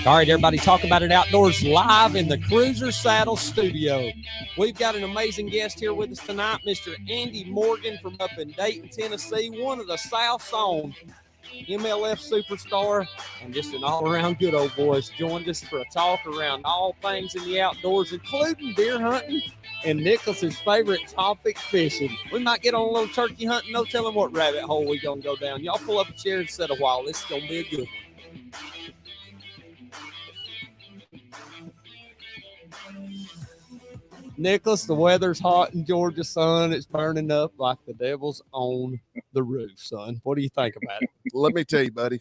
All right, everybody, Talk About It Outdoors live in the Cruiser Saddle Studio. We've got an amazing guest here with us tonight, Mr. Andy Morgan from up in Dayton, Tennessee, one of the South's own MLF superstar and just an all-around good old boy. Has joined us for a talk around all things in the outdoors, including deer hunting and Nicholas's favorite topic, fishing. We might get on a little turkey hunting, no telling what rabbit hole we're going to go down. Y'all pull up a chair and sit a while. This is going to be a good one. Nicholas, the weather's hot in Georgia, son. It's burning up like the devil's on the roof, son. What do you think about it? Let me tell you, buddy,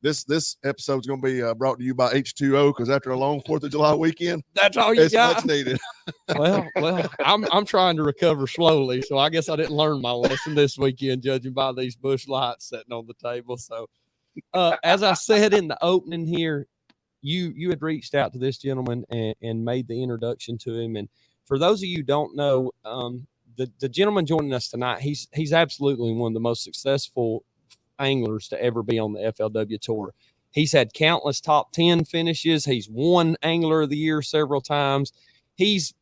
this episode's going to be brought to you by H2O, because after a long 4th of July weekend, that's all you got. Much needed. Well, I'm trying to recover slowly, so I guess I didn't learn my lesson this weekend, judging by these bush lights sitting on the table. So, as I said in the opening here, you had reached out to this gentleman and made the introduction to him. And for those of you who don't know, the gentleman joining us tonight, he's absolutely one of the most successful anglers to ever be on the FLW Tour. He's had countless top 10 finishes. He's won Angler of the Year several times. He's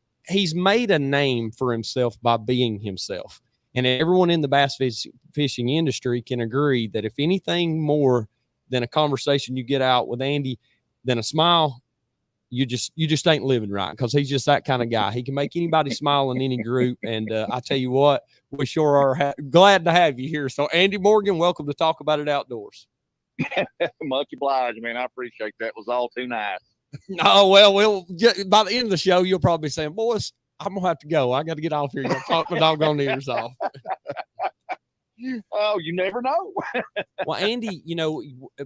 made a name for himself by being himself. And everyone in the bass fishing industry can agree that if anything more than a conversation you get out with Andy than a smile, you just ain't living right, because he's just that kind of guy. He can make anybody smile in any group. And I tell you what, we sure are glad to have you here. So Andy Morgan, welcome to Talk About It Outdoors. Much obliged, man. I appreciate that. It was all too nice. Oh, well, by the end of the show, you'll probably be saying, boys, I'm going to have to go. I got to get off here. You'll talk my doggone ears off. Oh, you never know. Well, Andy,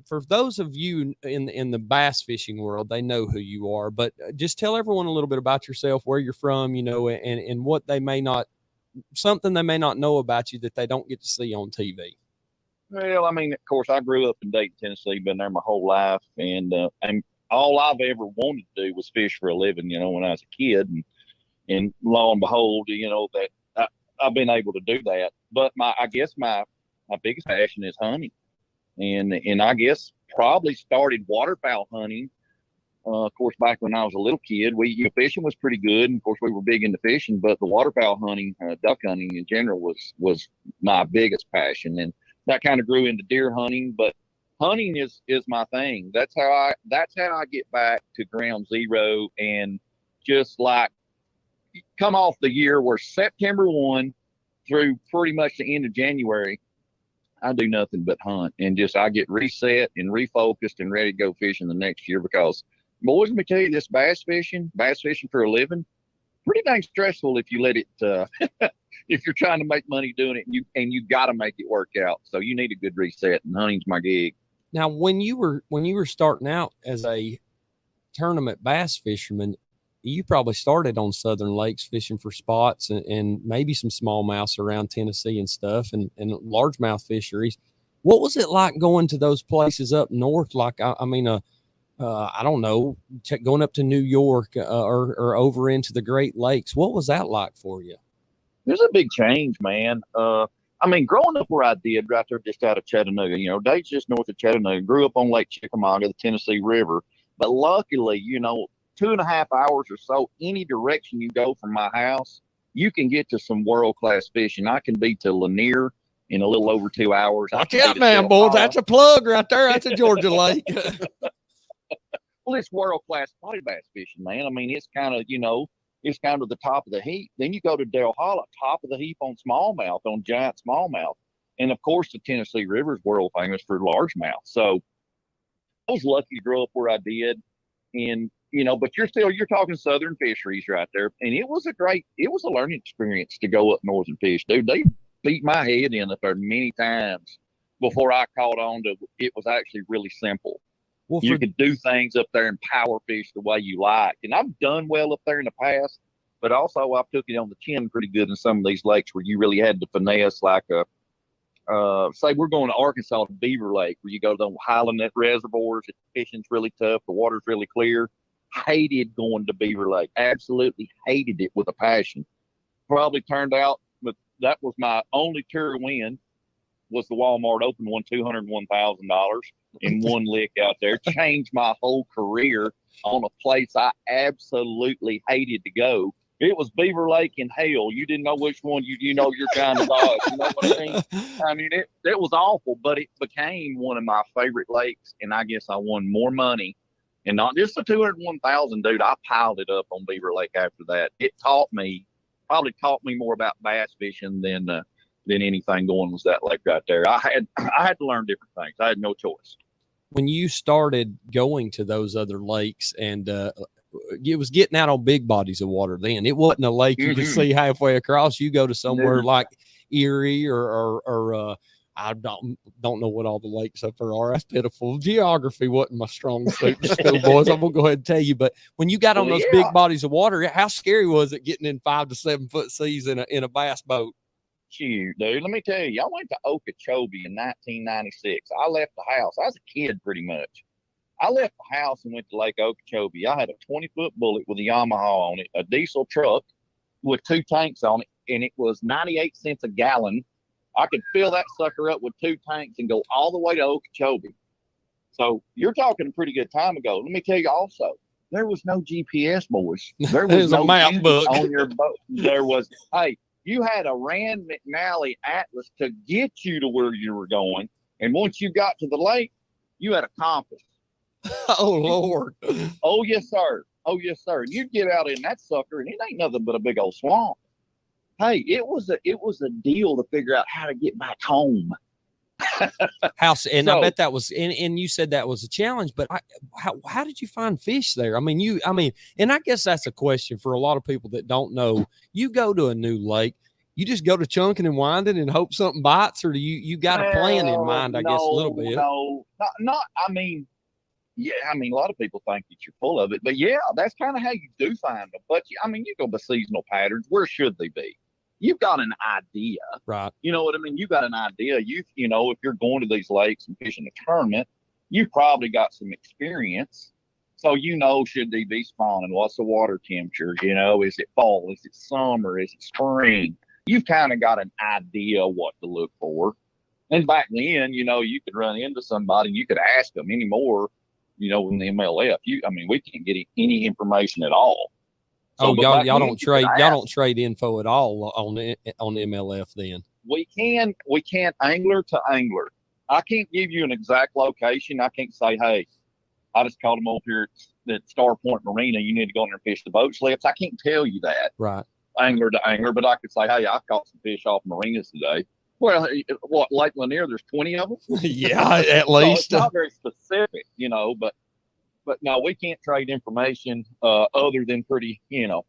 for those of you in the bass fishing world, they know who you are, but just tell everyone a little bit about yourself, where you're from, and what something they may not know about you that they don't get to see on TV. Well, I mean, of course, I grew up in Dayton, Tennessee, been there my whole life, and all I've ever wanted to do was fish for a living, when I was a kid, and lo and behold, that I've been able to do that. But I guess my biggest passion is hunting, and I guess probably started waterfowl hunting. Of course, back when I was a little kid, fishing was pretty good, and of course we were big into fishing. But the waterfowl hunting, duck hunting in general, was my biggest passion, and that kind of grew into deer hunting. But hunting is my thing. That's how I get back to ground zero, and just like come off the year where September 1 through pretty much the end of January, I do nothing but hunt, and I get reset and refocused and ready to go fishing the next year. Because boys, let me tell you, this bass fishing for a living, pretty dang stressful if you let it, if you're trying to make money doing it, and you got to make it work out. So you need a good reset, and hunting's my gig. Now, when you were starting out as a tournament bass fisherman, you probably started on southern lakes fishing for spots and maybe some smallmouths around Tennessee and stuff, and largemouth fisheries. What was it like going to those places up north? Like, I don't know, going up to New York or over into the Great Lakes. What was that like for you? There's a big change, man. Growing up where I did, right there just out of Chattanooga, Dayton's just north of Chattanooga, grew up on Lake Chickamauga, the Tennessee River. But luckily, 2.5 hours or so, any direction you go from my house, you can get to some world-class fishing. I can be to Lanier in a little over 2 hours. Watch out now, boys. That's a plug right there. That's a Georgia lake. Well, it's world-class spotted bass fishing, man. I mean, it's kind of, it's kind of the top of the heap. Then you go to Dale Hollow, top of the heap on smallmouth, on giant smallmouth. And, of course, the Tennessee River is world famous for largemouth. So I was lucky to grow up where I did. And, but you're talking southern fisheries right there. And it was a learning experience to go up north and fish. Dude, they beat my head in up there many times before I caught on to it was actually really simple. Well, you could do things up there and power fish the way you like. And I've done well up there in the past, but also I've took it on the chin pretty good in some of these lakes where you really had to finesse, like say we're going to Arkansas to Beaver Lake, where you go to the Highland reservoirs. The fishing's really tough. The water's really clear. Hated going to Beaver Lake. Absolutely hated it with a passion. Probably turned out, but that was my only tour win. was the Walmart Open, won $201,000 in one lick out there. Changed my whole career on a place I absolutely hated to go. It was Beaver Lake and hell. You didn't know which one you know you're trying to dodge. You know what I mean? I mean, it was awful, but it became one of my favorite lakes, and I guess I won more money. And not just the 201,000, dude. I piled it up on Beaver Lake after that. It probably taught me more about bass fishing than anything going was that lake right there. I had to learn different things. I had no choice. When you started going to those other lakes and it was getting out on big bodies of water then. It wasn't a lake you could see halfway across. You go to somewhere like Erie or I don't know what all the lakes up there are. That's pitiful. Geography wasn't my strong suit in school, boys. I'm gonna go ahead and tell you. But when you got on those big bodies of water, how scary was it getting in 5 to 7 foot seas in a bass boat? Shoot, dude, let me tell you, I went to Okeechobee in 1996. I left the house. I was a kid pretty much. I left the house and went to Lake Okeechobee. I had a 20-foot Bullet with a Yamaha on it, a diesel truck with 2 tanks on it, and it was 98 cents a gallon. I could fill that sucker up with 2 tanks and go all the way to Okeechobee. So you're talking a pretty good time ago. Let me tell you also, there was no GPS, boys. There was no a map book on your boat. There was, hey, you had a Rand McNally Atlas to get you to where you were going. And once you got to the lake, you had a compass. Oh, Lord. Oh, yes, sir. Oh, yes, sir. You'd get out in that sucker, and it ain't nothing but a big old swamp. Hey, it was a deal to figure out how to get back home. I bet that was, and you said that was a challenge, but how did you find fish there? I mean, and I guess that's a question for a lot of people that don't know. You go to a new lake, you just go to chunking and winding and hope something bites, or do you got a plan in mind? I guess a little bit. No, not. I mean, yeah, I mean, a lot of people think that you're full of it, but yeah, that's kind of how you do find them. But I mean, you go by seasonal patterns. Where should they be? You've got an idea, right? You know what I mean? You've got an idea. You know, if you're going to these lakes and fishing a tournament, you've probably got some experience. So, you know, should they be spawning? What's the water temperature? You know, is it fall? Is it summer? Is it spring? You've kind of got an idea what to look for. And back then, you know, you could run into somebody, you could ask them anymore, you know, in the MLF. We can't get any information at all. So, y'all don't trade info at all on the MLF then? We can't angler to angler. I can't give you an exact location. I can't say, hey, I just called them over here at Star Point Marina. You need to go in there and fish the boat slips. I can't tell you that. Right. Angler to angler, but I could say, hey, I caught some fish off marinas today. Well, what, Lake Lanier, there's 20 of them? Yeah, at least. So it's not very specific, you know, but no, we can't trade information other than pretty, you know,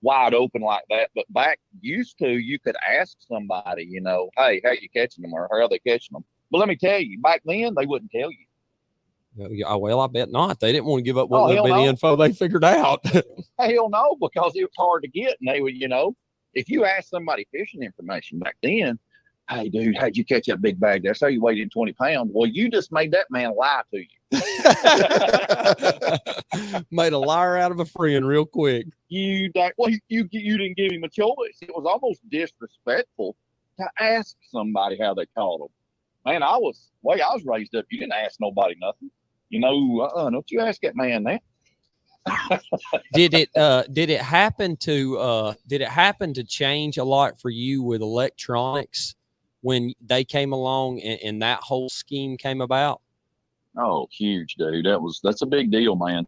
wide open like that. But back used to, you could ask somebody, you know, hey, how you catching them or how are they catching them? But let me tell you, back then, they wouldn't tell you. Well, I bet not. They didn't want to give up what little bit of info they figured out. Hell no, because it was hard to get. And they would, you know, if you asked somebody fishing information back then, hey, dude, how'd you catch that big bag there? So you weighed in 20 pounds. Well, you just made that man lie to you. Made a liar out of a friend real quick. You didn't give him a choice. It was almost disrespectful to ask somebody how they caught them. Man, I was raised up. You didn't ask nobody nothing. You know, don't you ask that man that. Did it happen to change a lot for you with electronics when they came along and that whole scheme came about? Oh, huge, dude. That's a big deal, man.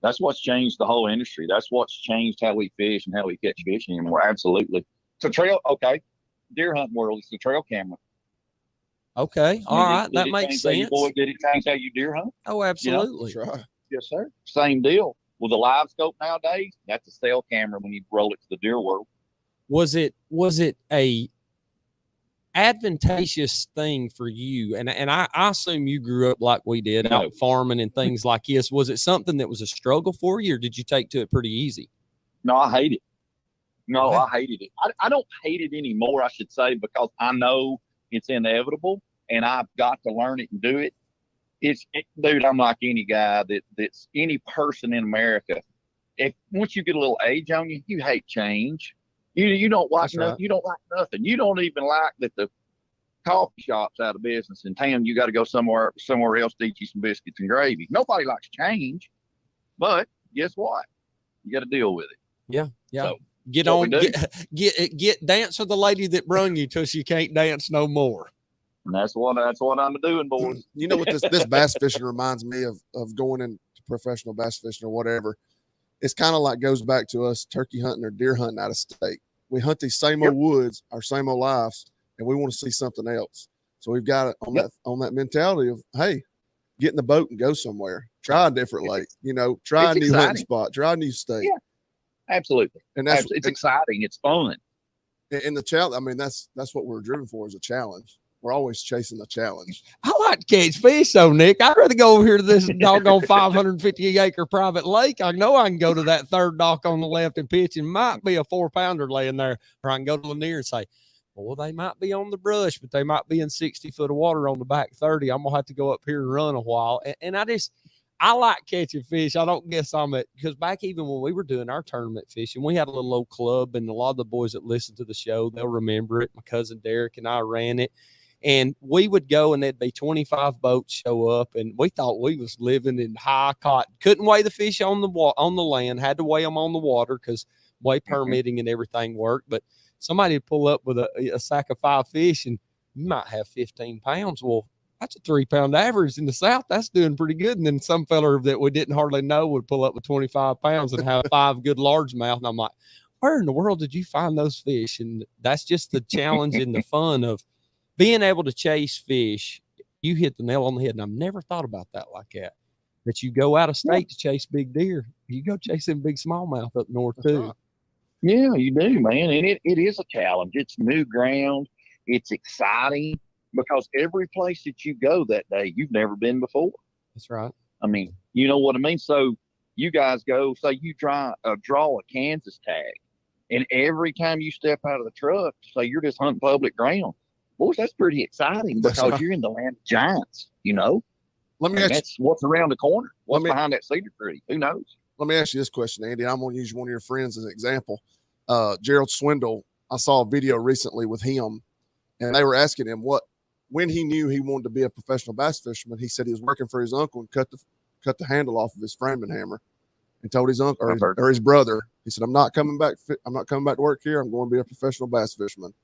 That's what's changed the whole industry. That's what's changed how we fish and how we catch fish anymore. Absolutely. It's a trail. Okay. Deer hunting world. It's the trail camera. Okay. All right. That makes sense. Did it change how you deer hunt? Oh, absolutely. You know? That's right. Yes, sir. Same deal. With a live scope nowadays, that's a cell camera when you roll it to the deer world. Was it a advantageous thing for you? And I assume you grew up like we did, out farming and things like this. Was it something that was a struggle for you, or did you take to it pretty easy? No, I hate it. No, I hated it. I don't hate it anymore, I should say, because I know it's inevitable and I've got to learn it and do it. Dude, I'm like any guy that's any person in America. If once you get a little age on you, you hate change. You don't like nothing. Right. You don't like nothing. You don't even like that coffee shops out of business in town. You got to go somewhere else to eat you some biscuits and gravy. Nobody likes change, but guess what? You got to deal with it. Yeah. So, get what on, we do. get dance with the lady that brung you till she can't dance no more. And that's what I'm doing, boys. You know what this bass fishing reminds me of going into professional bass fishing or whatever. It's kind of like goes back to us turkey hunting or deer hunting out of state. We hunt these same old woods, our same old lives, and we want to see something else. So we've got it on that mentality of, hey, get in the boat and go somewhere. Try a different lake, try a new hunting spot, try a new state. Yeah, absolutely. And it's exciting. It's fun. And the challenge, I mean, that's what we're driven for, is a challenge. We're always chasing the challenge. I like to catch fish, though, Nick. I'd rather go over here to this doggone 550-acre private lake. I know I can go to that third dock on the left and pitch, and might be a 4-pounder laying there. Or I can go to Lanier and say, well, they might be on the brush, but they might be in 60 foot of water on the back 30. I'm going to have to go up here and run a while. And I like catching fish. I don't guess because back even when we were doing our tournament fishing, we had a little old club, and a lot of the boys that listen to the show, they'll remember it. My cousin Derek and I ran it. And we would go, and there'd be 25 boats show up, and we thought we was living in high cotton. Couldn't weigh the fish on the land, had to weigh them on the water because weigh permitting and everything worked. But somebody would pull up with a sack of 5 fish, and you might have 15 pounds. Well, that's a 3-pound average in the South. That's doing pretty good. And then some fella that we didn't hardly know would pull up with 25 pounds and have 5 good largemouth. And I'm like, where in the world did you find those fish? And that's just the challenge and the fun of being able to chase fish. You hit the nail on the head, and I've never thought about that like that. That you go out of state to chase big deer. You go chasing big smallmouth up north too. Right. Yeah, you do, man. And it is a challenge. It's new ground. It's exciting because every place that you go that day, you've never been before. That's right. I mean, you know what I mean? So you guys go, say you draw a Kansas tag, and every time you step out of the truck, say you're just hunting public ground. Boys, that's pretty exciting because you're in the land of giants, Let me ask that's what's around the corner. What's behind that cedar tree? Who knows? Let me ask you this question, Andy. I'm going to use one of your friends as an example. Gerald Swindle. I saw a video recently with him, and they were asking him when he knew he wanted to be a professional bass fisherman. He said he was working for his uncle and cut the handle off of his framing hammer, and told his uncle or his brother. He said, "I'm not coming back to work here. I'm going to be a professional bass fisherman."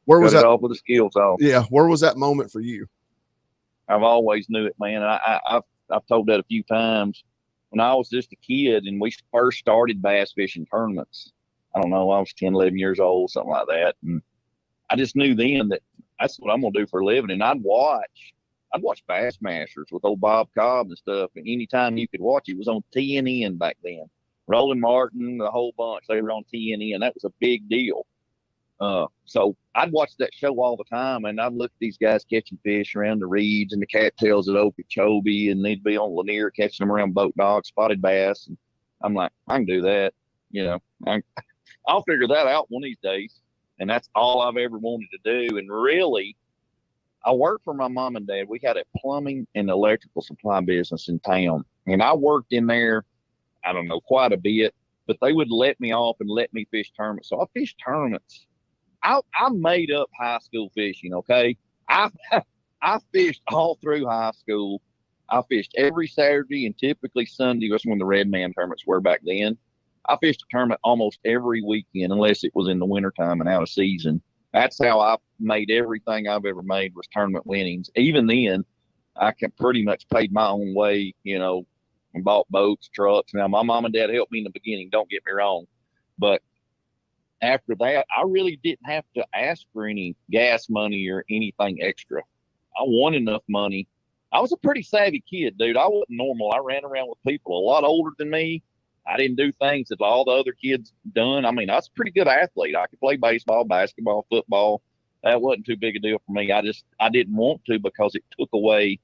Where was that? Off with the skills off. Yeah, where was that moment for you? I've always knew it, man. I've told that a few times. When I was just a kid and we first started bass fishing tournaments, I don't know, I was 10, 11 years old, something like that. And I just knew then that that's what I'm going to do for a living. And I'd watch Bassmasters with old Bob Cobb and stuff. And anytime you could watch it was on TNN back then. Roland Martin, the whole bunch, they were on TNN. That was a big deal. So I'd watch that show all the time, and I'd look at these guys catching fish around the reeds and the cattails at Okeechobee, and they'd be on Lanier catching them around boat dogs, spotted bass. And I'm like, I can do that. I'll figure that out one of these days. And that's all I've ever wanted to do. And really, I worked for my mom and dad. We had a plumbing and electrical supply business in town, and I worked in there, I don't know, quite a bit, but they would let me off and let me fish tournaments. So I fished tournaments. I made up high school fishing, okay? I fished all through high school. I fished every Saturday and typically Sunday. That's when the Red Man tournaments were back then. I fished a tournament almost every weekend unless it was in the wintertime and out of season. That's how I made everything I've ever made was tournament winnings. Even then, I pretty much paid my own way, and bought boats, trucks. Now, my mom and dad helped me in the beginning, don't get me wrong. But after that, I really didn't have to ask for any gas money or anything extra. I won enough money. I was a pretty savvy kid, dude. I wasn't normal. I ran around with people a lot older than me. I didn't do things that all the other kids done. I mean, I was a pretty good athlete. I could play baseball, basketball, football. That wasn't too big a deal for me. I didn't want to because it took away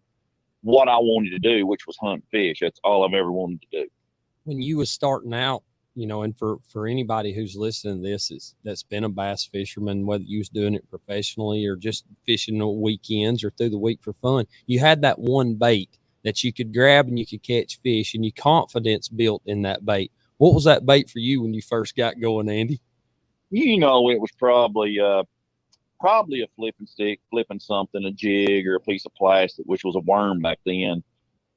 what I wanted to do, which was hunt fish. That's all I've ever wanted to do. When you was starting out, and for anybody who's listening to this that's been a bass fisherman, whether you was doing it professionally or just fishing on weekends or through the week for fun, you had that one bait that you could grab and you could catch fish, and your confidence built in that bait. What was that bait for you when you first got going, Andy? It was probably probably a flipping stick, flipping something, a jig or a piece of plastic, which was a worm back then.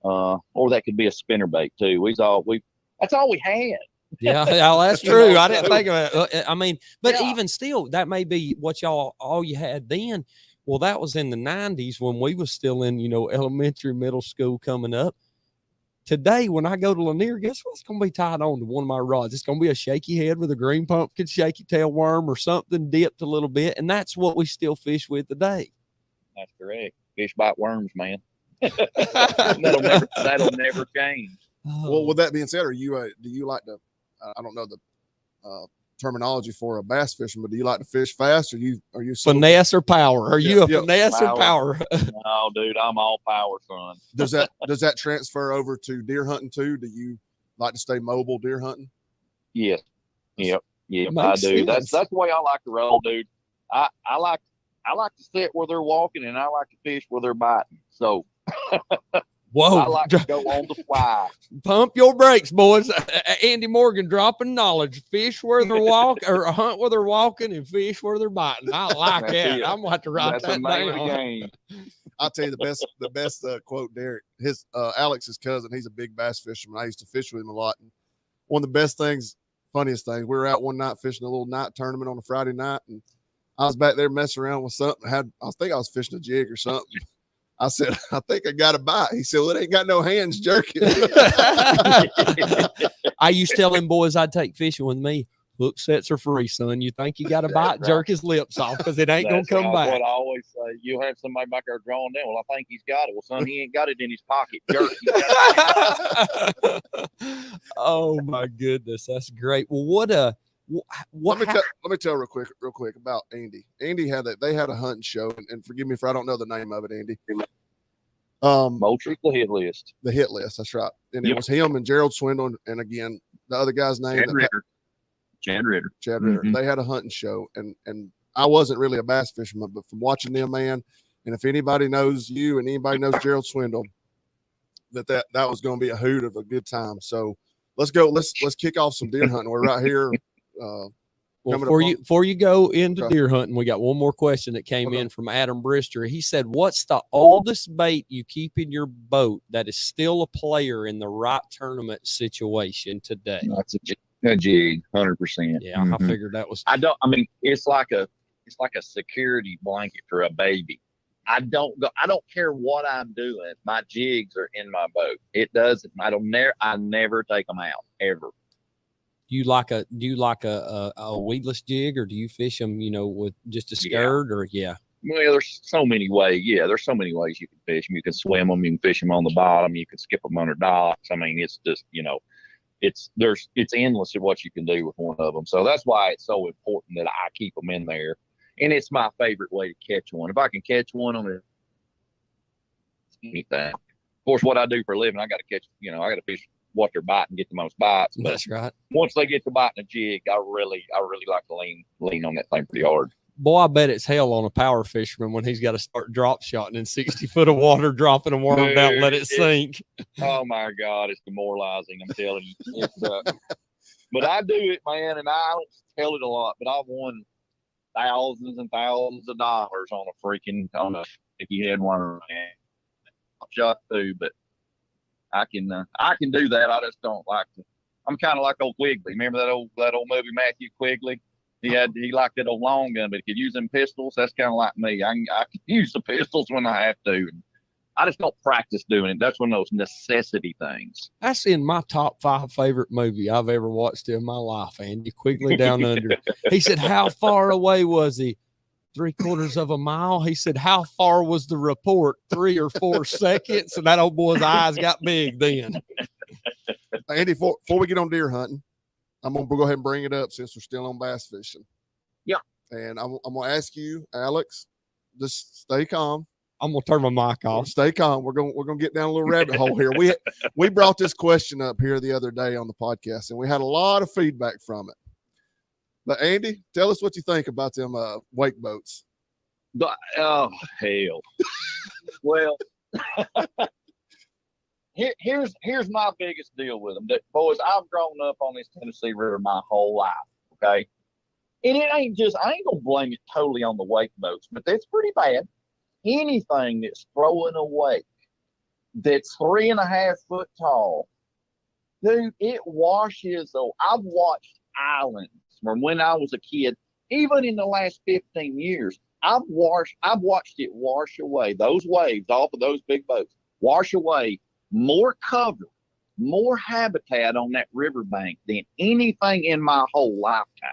Or that could be a spinnerbait too. That's all we had. Yeah, that's true. I didn't think of it. I mean, but even still, that may be what all you had then. Well, that was in the 90s when we was still in, elementary, middle school coming up. Today, when I go to Lanier, guess what's going to be tied on to one of my rods? It's going to be a shaky head with a green pumpkin, shaky tail worm or something dipped a little bit. And that's what we still fish with today. That's correct. Fish bite worms, man. that'll never change. Well, with that being said, do you like to, I don't know the terminology for a bass fisherman, but do you like to fish fast, or are you finesse or power? Are you a finesse or power? No, dude, I'm all power, son. Does that transfer over to deer hunting too? Do you like to stay mobile deer hunting? Yes. Yep, I do. That's the way I like to roll, dude. I like to sit where they're walking, and I like to fish where they're biting. So whoa, I like to go on the fly. Pump your brakes, boys. Andy Morgan dropping knowledge. Fish where they're walking, or hunt where they're walking, and fish where they're biting. I like that. I'm going to have to write that down. I'll tell you the best quote, Derek. His Alex's cousin. He's a big bass fisherman. I used to fish with him a lot. And one of the best things, funniest things, we were out one night fishing a little night tournament on a Friday night, and I was back there messing around with something. I think I was fishing a jig or something. I said, I think I got a bite. He said, well, it ain't got no hands jerking. I used to tell them boys I'd take fishing with me. Hook sets are free, son. You think you got a bite, right. Jerk his lips off because it ain't going to come back. That's what I always say. You'll have somebody back there drawing down. Well, I think he's got it. Well, son, he ain't got it in his pocket. Jerk. Oh, my goodness. That's great. Well, let me tell real quick about Andy. Andy they had a hunting show, and forgive me if I don't know the name of it, Andy. Moultrie, the hit list. The hit list, that's right. And it was him and Gerald Swindle, and again, the other guy's name. Chad Ritter. Mm-hmm. They had a hunting show, and I wasn't really a bass fisherman, but from watching them, man, and if anybody knows you and anybody knows Gerald Swindle, that was going to be a hoot of a good time. So let's go. Let's kick off some deer hunting. We're right here. Well, before you go into deer hunting, we got one more question that came in from Adam Brister. He said, what's the oldest bait you keep in your boat that is still a player in the right tournament situation today? That's a jig, 100%. Yeah, I figured that was. It's like a security blanket for a baby. I don't care what I'm doing. My jigs are in my boat. It doesn't. I never take them out ever. Do you like a weedless jig, or do you fish them, with just a skirt or Well, there's so many ways. Yeah, there's so many ways you can fish them. You can swim them. You can fish them on the bottom. You can skip them under docks. I mean, it's just, it's endless of what you can do with one of them. So that's why it's so important that I keep them in there. And it's my favorite way to catch one. If I can catch one on anything. Of course, what I do for a living, I got to catch, I got to fish what they're biting, get the most bites. But that's right. Once they get to biting a jig, I really like to lean on that thing pretty hard. Boy, I bet it's hell on a power fisherman when he's got to start drop shotting in 60 foot of water, dropping a worm down, let it sink. Oh my God, it's demoralizing. I'm telling you. But I do it, man, and I don't tell it a lot, but I've won thousands and thousands of dollars on a sticky head worm, man. I've shot too, but I can do that. I just don't like to. I'm kind of like old Quigley. Remember that old movie, Matthew Quigley? He liked that old long gun, but he could use them pistols. That's kind of like me. I can use the pistols when I have to. I just don't practice doing it. That's one of those necessity things. That's in my top 5 favorite movie I've ever watched in my life, Andy. Quigley Down Under. He said, how far away was he? 3/4 of a mile. He said, how far was the report? 3 or 4 seconds. And that old boy's eyes got big then. Andy, before we get on deer hunting, I'm going to go ahead and bring it up since we're still on bass fishing. Yeah. And I'm going to ask you, Alex, just stay calm. I'm going to turn my mic off. Stay calm. We're going to get down a little rabbit hole here. We brought this question up here the other day on the podcast, and we had a lot of feedback from it. But Andy, tell us what you think about them wake boats. Oh, hell. Well, here's my biggest deal with them. Boys, I've grown up on this Tennessee River my whole life, okay? And it ain't just, I ain't gonna blame it totally on the wake boats, but that's pretty bad. Anything that's throwing a wake that's 3.5 foot tall, dude, it washes. So I've watched islands from when I was a kid, even in the last 15 years. I've watched it wash away those waves off of those big boats, wash away more cover, more habitat on that riverbank than anything in my whole lifetime.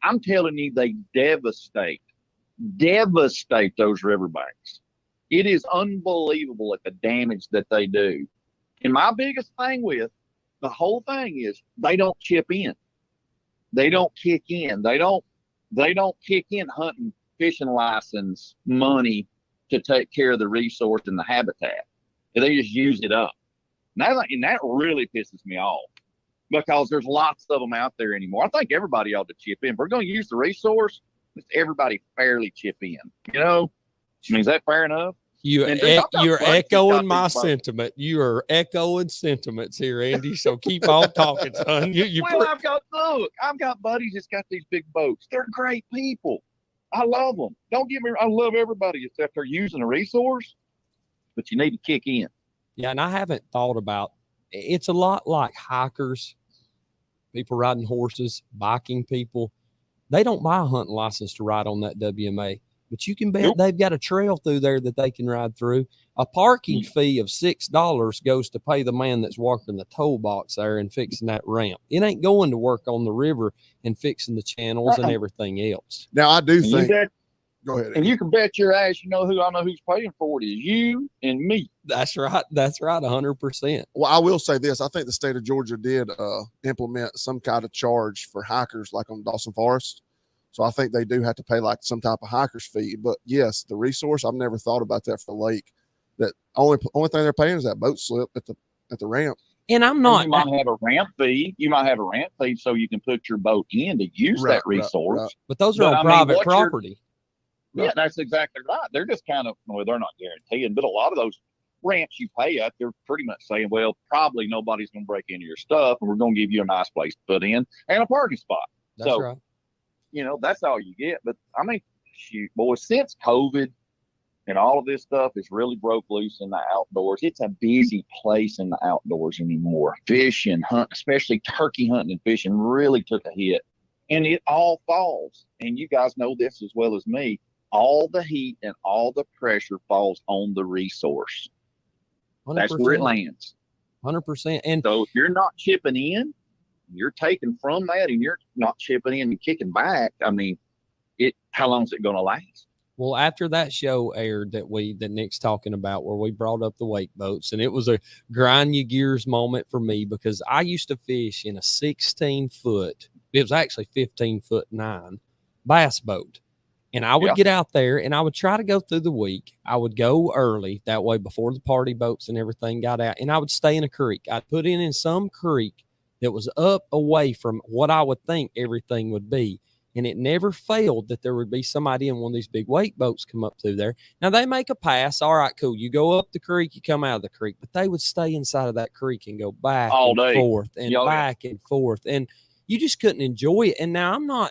I'm telling you, they devastate those riverbanks. It is unbelievable at the damage that they do. And my biggest thing with the whole thing is they don't chip in. They don't kick in. They don't kick in hunting, fishing license money to take care of the resource and the habitat. They just use it up. And that really pisses me off because there's lots of them out there anymore. I think everybody ought to chip in. If we're going to use the resource, let's everybody fairly chip in. You know, I mean, is that fair enough? You're echoing my sentiment. You are echoing sentiments here, Andy. So keep on talking, son. I've got buddies that's got these big boats. They're great people. I love them. Don't get me wrong. I love everybody except they're using a resource, but you need to kick in. Yeah, and I haven't thought about it's a lot like hikers, people riding horses, biking people. They don't buy a hunting license to ride on that WMA. But you can bet they've got a trail through there that they can ride through. A parking fee of $6 goes to pay the man that's working the toll box there and fixing that ramp. It ain't going to work on the river and fixing the channels and everything else. Now, I do think. Go ahead. And you can bet your ass, I know who's paying for it is you and me. That's right. That's right. 100%. Well, I will say this. I think the state of Georgia did implement some kind of charge for hikers like on Dawson Forest. So I think they do have to pay like some type of hiker's fee. But yes, the resource, I've never thought about that for the lake. That only thing they're paying is that boat slip at the ramp. And I'm not. You might have a ramp fee. You might have a ramp fee so you can put your boat in to use that resource. Right. But those are on private property. Yeah, that's exactly right. They're just kind of, they're not guaranteeing, but a lot of those ramps you pay at, they're pretty much saying, well, probably nobody's going to break into your stuff, and we're going to give you a nice place to put in and a parking spot. That's right. That's all you get. But I mean, shoot, boys, since COVID and all of this stuff is really broke loose in the outdoors, it's a busy place in the outdoors anymore. Fishing, hunt, especially turkey hunting and fishing really took a hit. And it all falls. And you guys know this as well as me. All the heat and all the pressure falls on the resource. 100%. That's where it lands. 100%. And so if you're not chipping in, you're taking from that and you're not chipping in and kicking back. I mean, how long is it going to last? Well, after that show aired that Nick's talking about, where we brought up the wake boats, and it was a grind your gears moment for me because I used to fish in a 16-foot, it was actually 15'9" bass boat. And I would get out there and I would try to go through the week. I would go early that way before the party boats and everything got out. And I would stay in a creek. I'd put in some creek that was up away from what I would think everything would be. And it never failed that there would be somebody in one of these big wake boats come up through there. Now they make a pass. All right, cool. You go up the creek, you come out of the creek, but they would stay inside of that creek and go back all day, forth and back and forth. And you just couldn't enjoy it. And now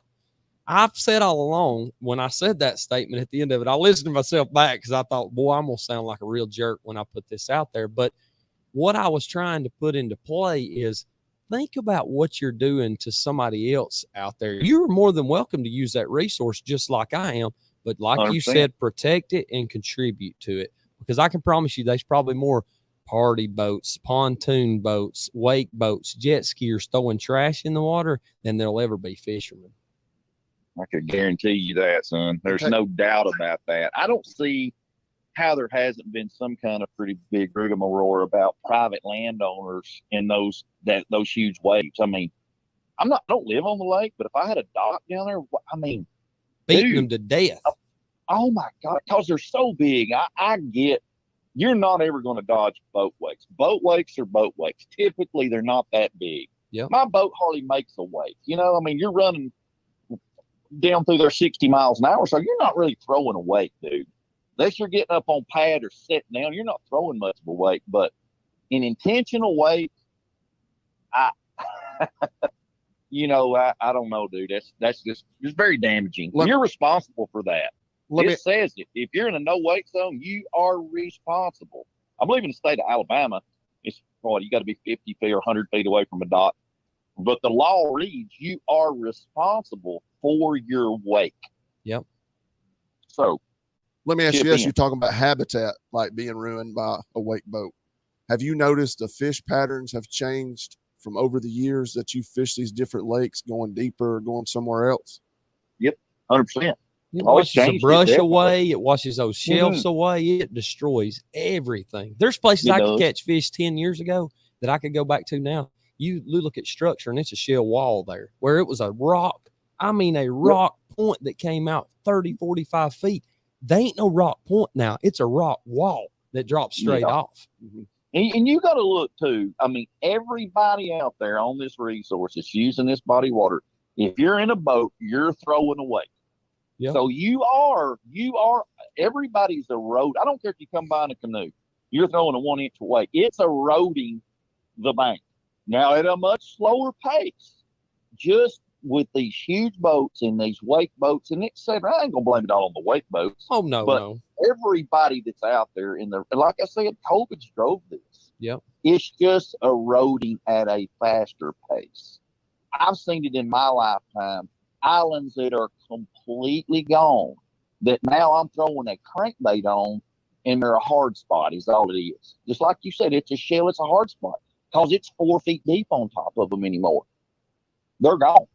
I've said all along, when I said that statement at the end of it, I listened to myself back because I thought, boy, I'm going to sound like a real jerk when I put this out there. But what I was trying to put into play is think about what you're doing to somebody else out there. You're more than welcome to use that resource just like I am. But like 100%. You said, protect it and contribute to it. Because I can promise you there's probably more party boats, pontoon boats, wake boats, jet skiers throwing trash in the water than there'll ever be fishermen. I could guarantee you that, son. There's no doubt about that. I don't see how there hasn't been some kind of pretty big rigmarole about private landowners in those huge waves. I mean, I don't live on the lake, but if I had a dock down there, I mean, beating them to death. Oh my God, because they're so big. I get you're not ever going to dodge boat wakes. Boat wakes are boat wakes. Typically, they're not that big. Yep. My boat hardly makes a wake. I mean, you're running down through there 60 miles an hour, so you're not really throwing a wake, dude. Unless you're getting up on pad or sitting down, you're not throwing much of a wake. But in intentional wake, I don't know, dude. That's just very damaging. Let- You're responsible for that. Let me, It says it. If you're in a no wake zone, you are responsible. I believe in the state of Alabama, it's what you got to be 50 feet or 100 feet away from a dock. But the law reads you are responsible for your wake. Yep. So let me ask you chip this: in. you're talking about habitat like being ruined by a wake boat. Have you noticed the fish patterns have changed from over the years that you fish these different lakes, going deeper, or going somewhere else? 100%. It Oh, it's washes the changed it, brush definitely. away. It washes those shelves away. It destroys everything. There's places It I could does. catch fish 10 years ago that I could go back to now. You look at structure and it's a shell wall there where it was a rock. I mean, a rock point that came out 30, 45 feet. They ain't no rock point now. It's a rock wall that drops straight off. And you got to look too. I mean, everybody out there on this resource is using this body of water. If you're in a boat, you're throwing away. Yep. So you are, everybody's erode. I don't care if you come by in a canoe, you're throwing a 1 inch away. It's eroding the bank. Now at a much slower pace, just with these huge boats and these wake boats, and etc. I ain't gonna blame it all on the wake boats. Oh, no, But no. everybody that's out there like I said, COVID drove this. Yep. It's just eroding at a faster pace. I've seen it in my lifetime. Islands that are completely gone, that now I'm throwing a crankbait on, and they're a hard spot is all it is. Just like you said, it's a shell, it's a hard spot because it's 4 feet deep on top of them anymore. They're gone.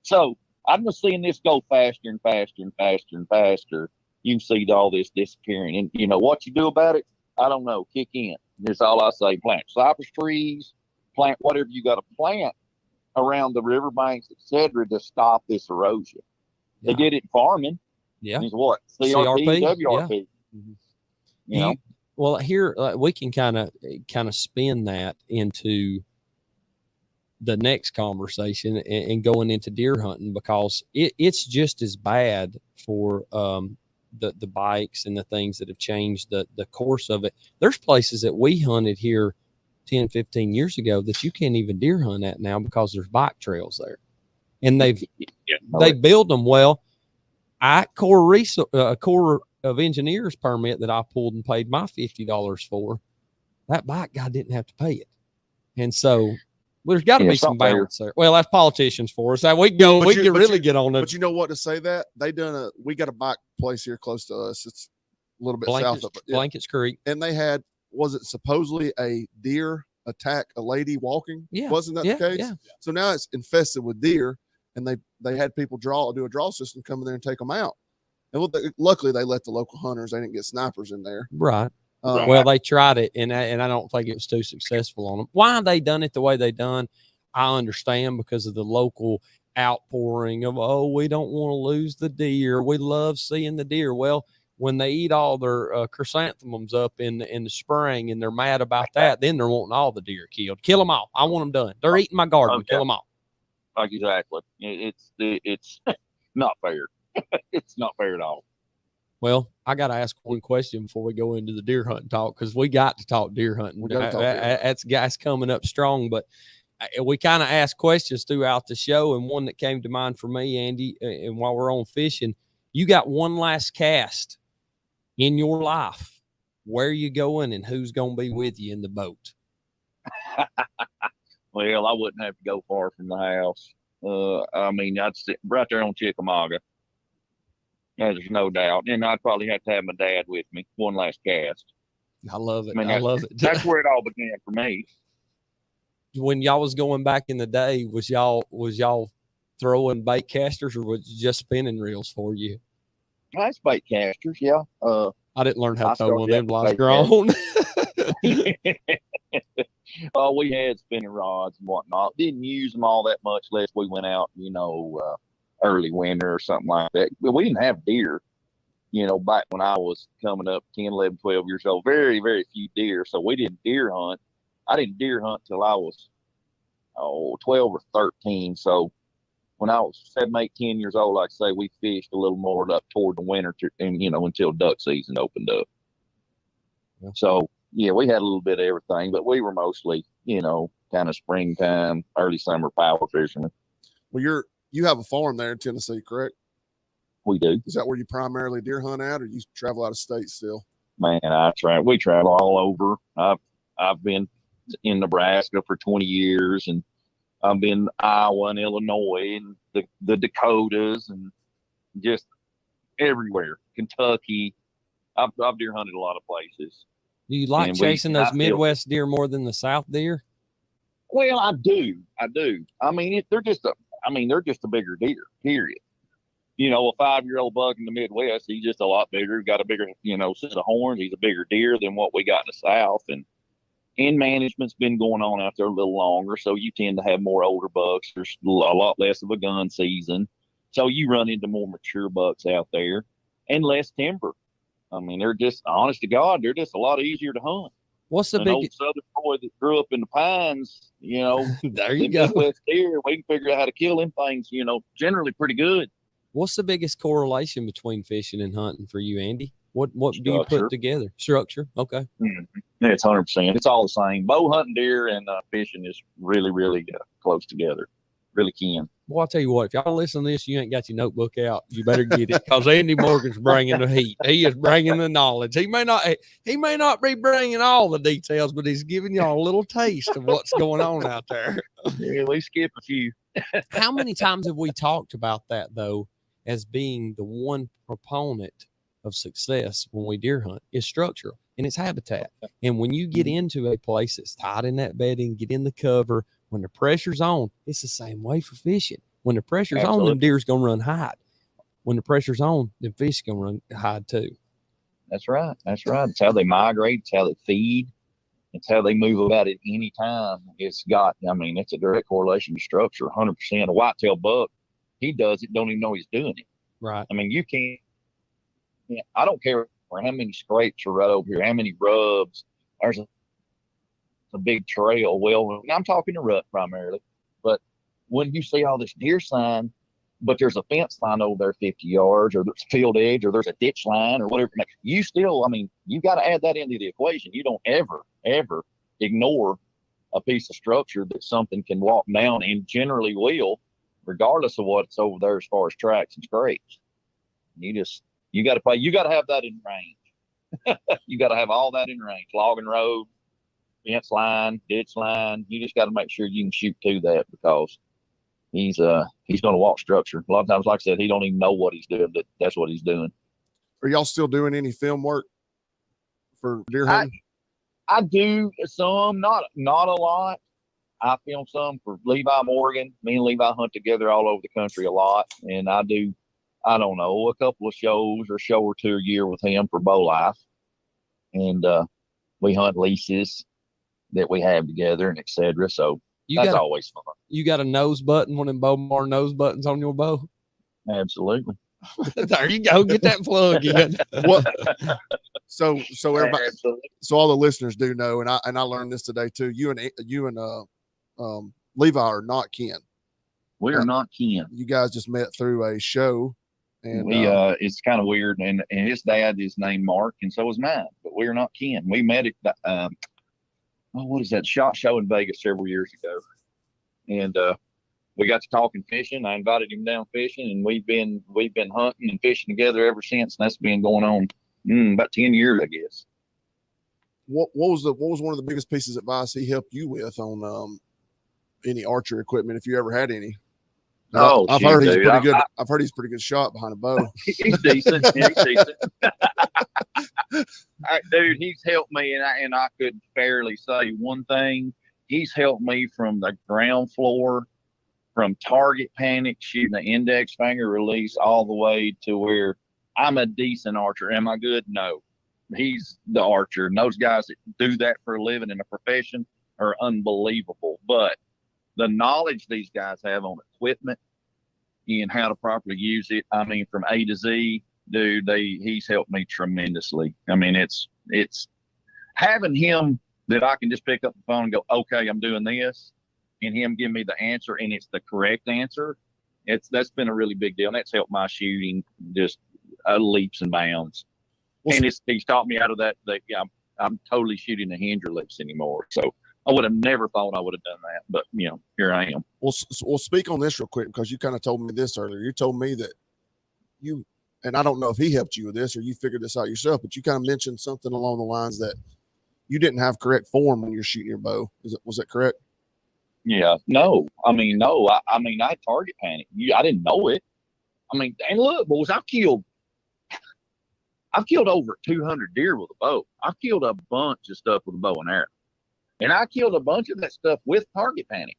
So I'm just seeing this go faster and faster and faster and faster. You see all this disappearing, and what you do about it, I don't know. Kick in. That's all I say. Plant cypress trees, plant whatever you got to plant around the riverbanks, etc., to stop this erosion. They did it in farming. Yeah. It's what? CRP, WRP. yeah. Well, here we can kind of spin that into the next conversation and going into deer hunting, because it's just as bad for the bikes and the things that have changed the course of it. There's places that we hunted here 10, 15 years ago that you can't even deer hunt at now because there's bike trails there, and they build them well. Corps of Engineers permit that I pulled and paid my $50 for, that bike guy didn't have to pay it, and so there's got to be some balance there. Well, that's politicians for us. That we can really get on it. But you know what to say that we got a bike place here close to us. It's a little bit south of it. Blankets Creek, and they had. Was it supposedly a deer attack a lady walking? Yeah. Wasn't that the case? Yeah. So now it's infested with deer, and they had people do a draw system, come in there and take them out. And luckily they let the local hunters. They didn't get snipers in there. Right. Well, they tried it, and I don't think it was too successful on them. Why they done it the way they done, I understand, because of the local outpouring of, we don't want to lose the deer. We love seeing the deer. Well, when they eat all their chrysanthemums up in the spring and they're mad about that, then they're wanting all the deer killed. Kill them all. I want them done. They're eating my garden. Okay. Kill them all. Exactly. It's not fair. It's not fair at all. Well, I got to ask one question before we go into the deer hunting talk, because we got to talk deer hunting. That's guys coming up strong, but we kind of ask questions throughout the show, and one that came to mind for me, Andy, and while we're on fishing, you got one last cast in your life. Where are you going, and who's going to be with you in the boat? Well, I wouldn't have to go far from the house. I'd sit right there on Chickamauga. There's no doubt. And I'd probably have to have my dad with me. One last cast. I love it. I love it. That's where it all began for me. When y'all was going back in the day, was y'all throwing bait casters, or was it just spinning reels for you? Nice bait casters, yeah. I didn't learn how to throw one of them while I was grown. We had spinning rods and whatnot. Didn't use them all that much unless we went out, early winter or something like that. But we didn't have deer, back when I was coming up 10, 11, 12 years old. Very, very few deer. So we didn't deer hunt. I didn't deer hunt till I was 12 or 13. So when I was 7, 8, 10 years old, like I say, we fished a little more up toward the winter and, until duck season opened up. Yeah. So, yeah, we had a little bit of everything, but we were mostly, kind of springtime, early summer power fishermen. Well, you have a farm there in Tennessee, correct? We do. Is that where you primarily deer hunt at, or you travel out of state still? Man, we travel all over. I've been in Nebraska for 20 years, and I've been Iowa and Illinois and the Dakotas and just everywhere. Kentucky. I've deer hunted a lot of places. Do you like chasing those Midwest deer more than the South deer? Well, I do. I mean, they're just a bigger deer, period. You know, a 5-year-old buck in the Midwest, he's just a lot bigger. Got a bigger, set of horns. He's a bigger deer than what we got in the South. And management's been going on out there a little longer, so you tend to have more older bucks. There's a lot less of a gun season, so you run into more mature bucks out there and less timber. I mean, they're just, honest to God, they're just a lot easier to hunt. What's the old Southern boy that grew up in the pines, there you go. Midwest deer, we can figure out how to kill them things, generally pretty good. What's the biggest correlation between fishing and hunting for you, Andy? What do you put together? Structure. Okay. Mm-hmm. It's 100%. It's all the same. Bow hunting deer and fishing is really, really close together. Really can. Well, I'll tell you what, if y'all listen to this, you ain't got your notebook out, you better get it, because Andy Morgan's bringing the heat. He is bringing the knowledge. He may not be bringing all the details, but he's giving y'all a little taste of what's going on out there. Yeah, we skip a few. How many times have we talked about that, though, as being the one proponent of success when we deer hunt is structure and it's habitat. And when you get into a place that's tied in that bedding, get in the cover, when the pressure's on, it's the same way for fishing. When the pressure's on, them deer's going to run hide. When the pressure's on, them fish going to run hide too. That's right. It's how they migrate. It's how they feed. It's how they move about at any time. It's a direct correlation to structure, 100%. A whitetail buck, he does it, don't even know he's doing it. Right. I mean, you can't, I don't care how many scrapes are right over here, how many rubs. There's a big trail. Well, I'm talking to rut primarily, but when you see all this deer sign, but there's a fence line over there 50 yards, or there's a field edge, or there's a ditch line, or whatever, you still, you got to add that into the equation. You don't ever ignore a piece of structure that something can walk down, and generally will, regardless of what's over there as far as tracks and scrapes. You got to have that in range. You got to have all that in range. Logging road, fence line, ditch line. You just got to make sure you can shoot to that, because he's going to walk structure. A lot of times, like I said, he don't even know what he's doing, but that's what he's doing. Are y'all still doing any film work for deer hunting? I do some, not a lot. I film some for Levi Morgan. Me and Levi hunt together all over the country a lot, and I do, I don't know, a couple of shows or show or two a year with him for Bow Life, and we hunt leases that we have together and etc. So that's always fun. You got a nose button, one of them Bowmar nose buttons on your bow? Absolutely. There you go. Get that plug in. What? So everybody, so all the listeners do know, and I learned this today too. You and Levi are not kin. We are not kin. You guys just met through a show, and we it's kind of weird. And his dad is named Mark, and so is mine. But we are not kin. We met at what is that SHOT Show in Vegas several years ago, and we got to talking fishing. I invited him down fishing, and we've been hunting and fishing together ever since. And that's been going on about 10 years, I guess. What was one of the biggest pieces of advice he helped you with on any archery equipment, if you ever had any? I've heard he's pretty good. I've heard he's pretty good shot behind a bow. He's decent. Yeah, he's decent. Dude, he's helped me, and I could fairly say one thing. He's helped me from the ground floor, from target panic, shooting the index finger release, all the way to where I'm a decent archer. Am I good? No. He's the archer. And those guys that do that for a living in a profession are unbelievable. But the knowledge these guys have on equipment and how to properly use it, from A to Z, dude, he's helped me tremendously. It's having him that I can just pick up the phone and go, okay, I'm doing this, and him give me the answer, and it's the correct answer. That's been a really big deal, and that's helped my shooting just leaps and bounds. Well, and he's taught me out of that. I'm totally shooting the hinge release anymore. So I would have never thought I would have done that, but here I am. Well, we'll speak on this real quick because you kind of told me this earlier. You told me that and I don't know if he helped you with this or you figured this out yourself, but you kind of mentioned something along the lines that you didn't have correct form when you're shooting your bow. Was that correct? Yeah, no. I mean, no. I had target panic. I didn't know it. I mean, and look, boys, I've killed over 200 deer with a bow. I've killed a bunch of stuff with a bow and arrow. And I killed a bunch of that stuff with target panic.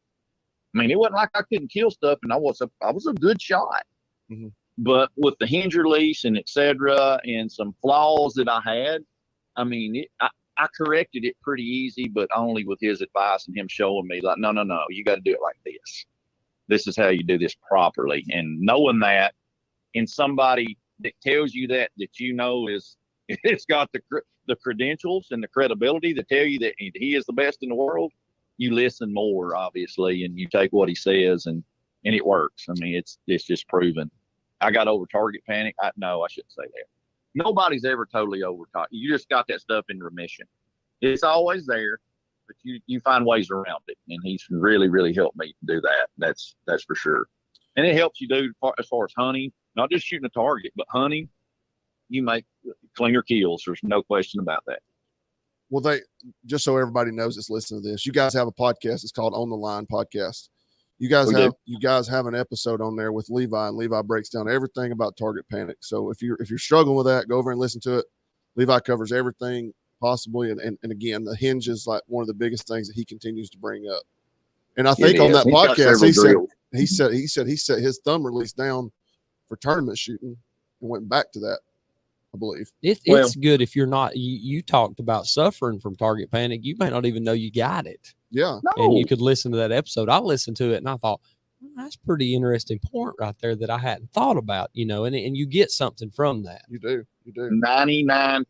I mean, it wasn't like I couldn't kill stuff, and I was a good shot. Mm-hmm. But with the hinge release and et cetera, and some flaws that I had, I mean, I corrected it pretty easy, but only with his advice and him showing me like, no, you got to do it like this. This is how you do this properly. And knowing that, and somebody that tells you that it's got the credentials and the credibility that tell you that he is the best in the world, you listen more, obviously, and you take what he says, and it works. I mean, it's just proven. I got over target panic. No, I shouldn't say that. Nobody's ever totally over target. You just got that stuff in remission. It's always there, but you find ways around it, and he's really, really helped me do that. That's for sure. And it helps you do as far as hunting, not just shooting a target, but hunting. You make cleaner kills. There's no question about that. Well, just so everybody knows that's listening to this, you guys have a podcast. It's called On the Line Podcast. You guys have an episode on there with Levi, and Levi breaks down everything about target panic. So if you're struggling with that, go over and listen to it. Levi covers everything possibly, and again, the hinge is like one of the biggest things that he continues to bring up. And I think on that podcast, he said he set his thumb release down for tournament shooting and went back to that, I believe. It's good if you're not. You talked about suffering from target panic. You may not even know you got it. Yeah. No. And you could listen to that episode. I listened to it and I thought, that's a pretty interesting point right there that I hadn't thought about, and you get something from that. You do. 99.9%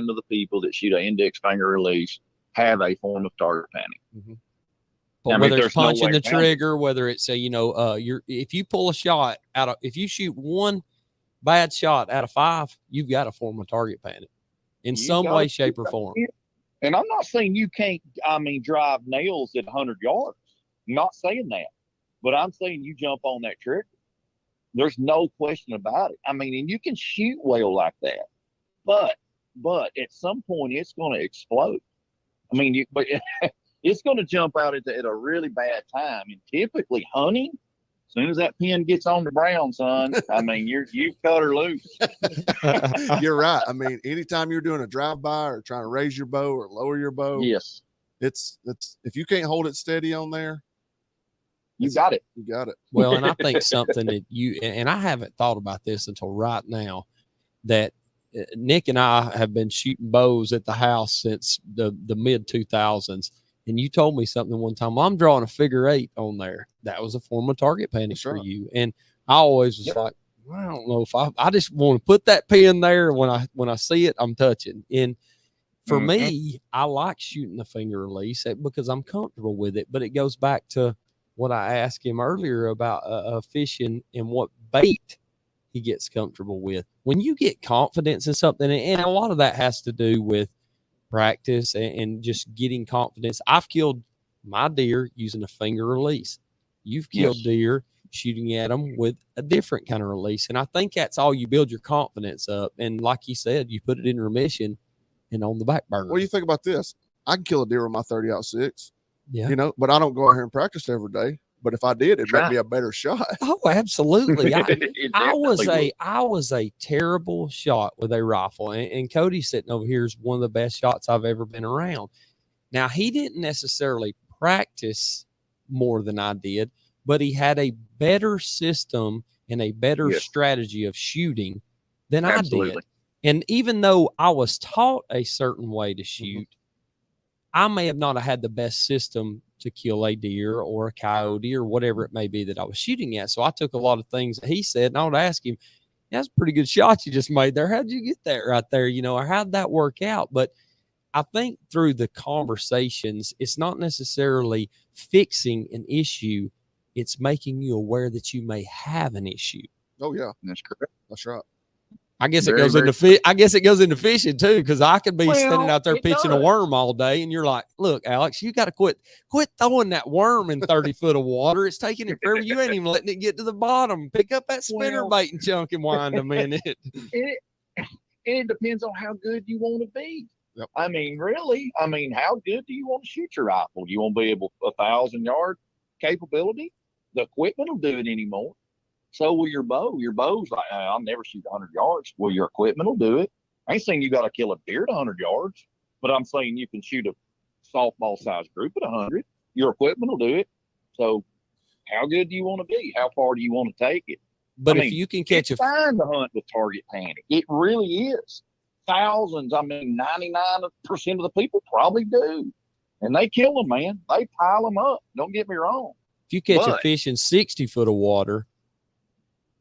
of the people that shoot an index finger release have a form of target panic. Mm-hmm. But whether it's punching the trigger, whether it's if you pull a shot if you shoot one bad shot out of 5, you've got a form of target panic in some way, shape, or form. And I'm not saying you can't, drive nails at 100 yards. I'm not saying that. But I'm saying you jump on that trigger. There's no question about it. I mean, and you can shoot well like that. But at some point, it's going to explode. I mean, it's going to jump out at a really bad time. And typically hunting, as soon as that pin gets on the ground, son, I mean, you cut her loose. You're right. I mean, anytime you're doing a drive-by or trying to raise your bow or lower your bow, yes, it's if you can't hold it steady on there, you got it. You got it. Well, and I think something that and I haven't thought about this until right now, that Nick and I have been shooting bows at the house since the mid 2000s. And you told me something one time. Well, I'm drawing a figure 8 on there. That was a form of target panic for you. And I always was like, I don't know if I just want to put that pin there. When I see it, I'm touching. And for me, I like shooting the finger release because I'm comfortable with it. But it goes back to what I asked him earlier about fishing and what bait he gets comfortable with. When you get confidence in something, and a lot of that has to do with practice and just getting confidence. I've killed my deer using a finger release. You've killed deer shooting at them with a different kind of release. And I think that's all you build your confidence up. And like you said, you put it in remission and on the back burner. What do you think about this? I can kill a deer with my 30-06. Yeah. But I don't go out here and practice every day. But if I did, it'd make me a better shot. Oh, absolutely. I was a terrible shot with a rifle. And Cody sitting over here is one of the best shots I've ever been around. Now, he didn't necessarily practice more than I did, but he had a better system and a better strategy of shooting than I did. And even though I was taught a certain way to shoot, I may have not had the best system to kill a deer or a coyote or whatever it may be that I was shooting at. So I took a lot of things that he said, and I would ask him, that's a pretty good shot you just made there. How'd you get that right there? Or how'd that work out? But I think through the conversations, it's not necessarily fixing an issue. It's making you aware that you may have an issue. Oh, yeah. That's correct. That's right. I guess it Very, goes very into I guess it goes into fishing too, because I could be standing Well, out there it pitching a does. worm all day, and you're like, "Look, Alex, you got to quit throwing that worm in 30 foot of water. It's taking it forever. You ain't even letting it get to the bottom. Pick up that spinner Well- bait and chunk and wind a minute." It depends on how good you want to be. Yep. I mean, really, how good do you want to shoot your rifle? Do you want to be able 1,000-yard capability? The equipment will do it anymore. So will your bow. Your bow's like, I'll never shoot 100 yards. Well, your equipment will do it. I ain't saying you got to kill a deer at 100 yards, but I'm saying you can shoot a softball sized group at 100. Your equipment will do it. So how good do you want to be? How far do you want to take it? But I if mean, you can catch it's fine to hunt with target panic. It really is. Thousands, 99% of the people probably do. And they kill them, man. They pile them up. Don't get me wrong. if you catch a but- fish in 60 foot of water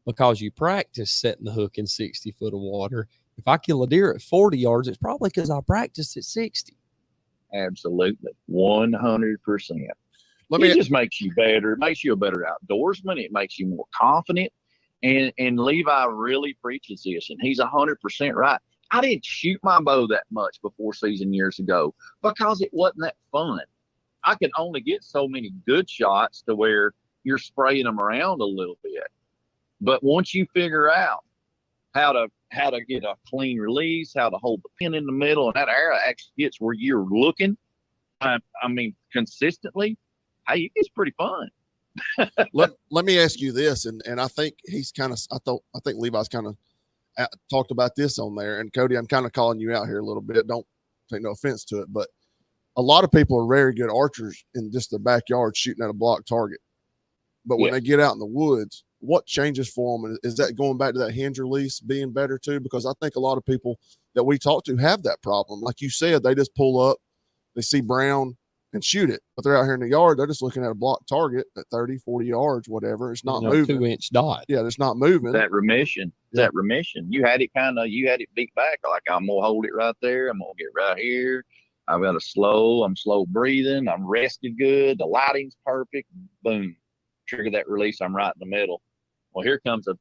because you practice setting the hook in 60 foot of water, if I kill a deer at 40 yards, it's probably because I practiced at 60. Absolutely. 100%. Let It me just makes you better. It makes you a better outdoorsman. It makes you more confident. And Levi really preaches this, and he's 100% right. I didn't shoot my bow that much before season years ago because it wasn't that fun. I could only get so many good shots to where you're spraying them around a little bit. But once you figure out how to get a clean release, how to hold the pin in the middle, and that arrow actually gets where you're looking, consistently, hey, it's pretty fun. let me ask you this, and I think he's kind of I think Levi's kind of talked about this on there. And Cody, I'm kind of calling you out here a little bit. Don't take no offense to it, but a lot of people are very good archers in just their backyard shooting at a block target. But when they get out in the woods, what changes for them? Is that going back to that hinge release being better too? Because I think a lot of people that we talk to have that problem. Like you said, they just pull up, they see brown and shoot it. But they're out here in the yard, they're just looking at a block target at 30, 40 yards, whatever. It's not moving. 2-inch dot. Yeah, it's not moving. That remission. You had it beat back. Like, I'm going to hold it right there. I'm going to get right here. I've got I'm slow breathing. I'm rested good. The lighting's perfect. Boom. Trigger that release. I'm right in the middle. Well, here comes a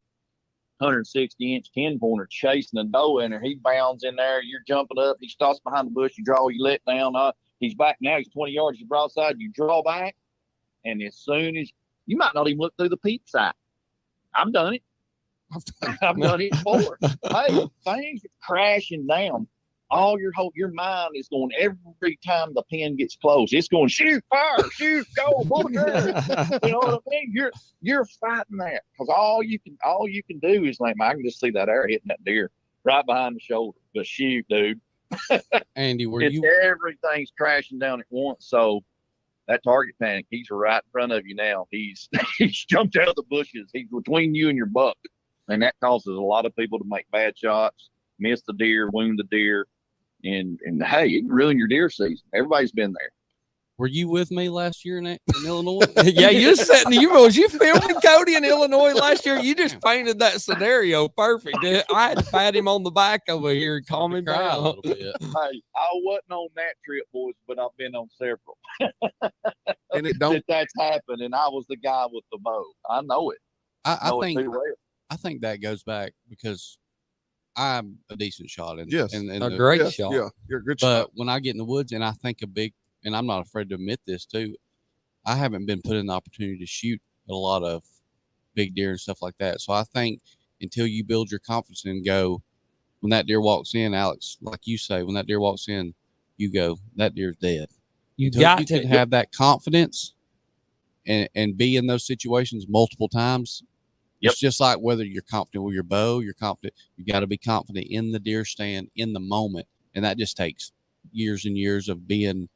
160-inch 10-pointer chasing a doe in there. He bounds in there. You're jumping up. He stops behind the bush. You draw. You let down. He's back now. He's 20 yards. You broadside. You draw back. And as soon as you might not even look through the peep sight. I've done it. I've done it before. Hey, things are crashing down. All your mind is going every time the pin gets close. It's going shoot, fire, shoot, go, pull the trigger. You know what I mean? You're fighting that because all you can do is like, I can just see that arrow hitting that deer right behind the shoulder. But shoot, dude. Andy, Everything's crashing down at once. So that target panic, he's right in front of you now. He's jumped out of the bushes. He's between you and your buck. And that causes a lot of people to make bad shots, miss the deer, wound the deer. And hey, it can ruin your deer season. Everybody's been there. Were you with me last year in Illinois? Yeah, you was you filming Cody in Illinois last year? You just painted that scenario perfect. I had to pat him on the back over here and calm him Cry a down. little bit. Hey, I wasn't on that trip, boys, but I've been on several. And it don't That's happened, and I was the guy with the bow. I know it. I Know it think too well. I think that goes back because I'm a decent shot in Yes. in A the- great yes, shot. yeah, you're a good shot. But when I get in the woods and I think and I'm not afraid to admit this too, I haven't been put in the opportunity to shoot a lot of big deer and stuff like that. So I think until you build your confidence and go, when that deer walks in, Alex, like you say, when that deer walks in, you go, that deer's dead. You Until got you to can have that confidence and be in those situations multiple times. Yep. It's just like whether you're confident with your bow, you got to be confident in the deer stand in the moment. And that just takes years and years of being.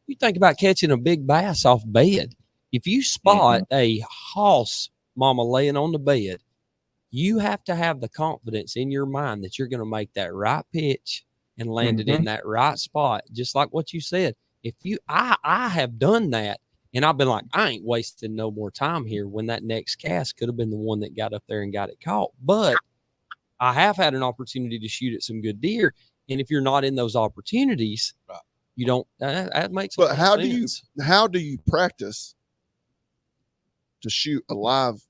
You think about catching a big bass off bed. If you spot a hoss mama laying on the bed, you have to have the confidence in your mind that you're going to make that right pitch and land it in that right spot. Just like what you said. I have done that. And I've been like, I ain't wasting no more time here when that next cast could have been the one that got up there and got it caught. But I have had an opportunity to shoot at some good deer. And if you're not in those opportunities, Right. you don't, that makes But how sense. how do you practice to shoot a live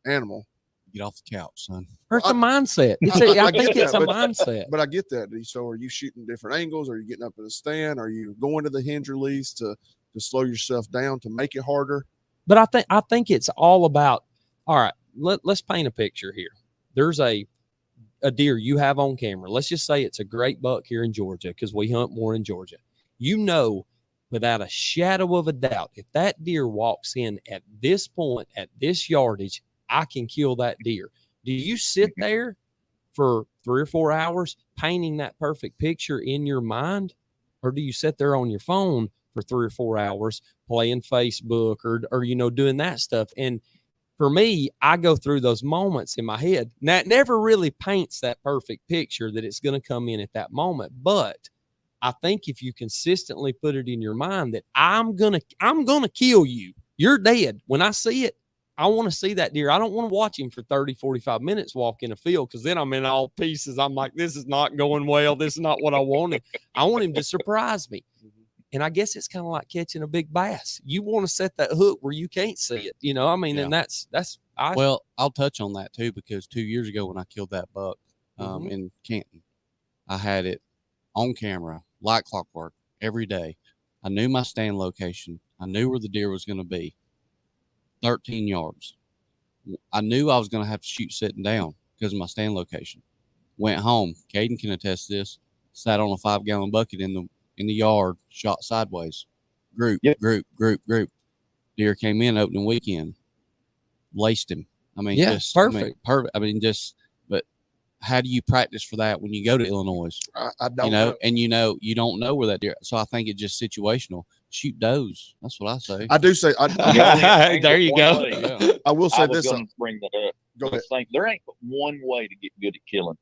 animal Get off the couch, son. Or it's a mindset. It's I think it's a mindset. But I get that. So are you shooting different angles? Are you getting up in a stand? Are you going to the hinge release to slow yourself down to make it harder? But I think it's all about, all right, let's paint a picture here. There's a deer you have on camera. Let's just say it's a great buck here in Georgia, because we hunt more in Georgia. You know, without a shadow of a doubt, if that deer walks in at this point, at this yardage, I can kill that deer. Do you sit there for 3 or 4 hours painting that perfect picture in your mind? Or do you sit there on your phone for 3 or 4 hours playing Facebook or doing that stuff? And for me, I go through those moments in my head. Now, it never really paints that perfect picture that it's going to come in at that moment. But I think if you consistently put it in your mind that I'm gonna kill you, you're dead. When I see it, I want to see that deer. I don't want to watch him for 30, 45 minutes walk in a field, because then I'm in all pieces. I'm like, this is not going well. This is not what I wanted. I want him to surprise me. And I guess it's kind of like catching a big bass. You want to set that hook where you can't see it, and Well, I'll touch on that too, because 2 years ago when I killed that buck in Canton, I had it on camera, like clockwork, every day. I knew my stand location. I knew where the deer was going to be. 13 yards. I knew I was going to have to shoot sitting down because of my stand location. Went home. Caden can attest to this. Sat on a 5-gallon bucket in the yard, shot sideways. Group. Deer came in opening weekend. Laced him. I mean, just perfect. Perfect. I mean, but how do you practice for that when you go to Illinois? I don't know. And you don't know where that deer. So I think it's just situational. Shoot does. That's what I say. I do say. There you go. Yeah. I will say I was this. going to bring that up. Go ahead. There ain't but one way to get good at killing.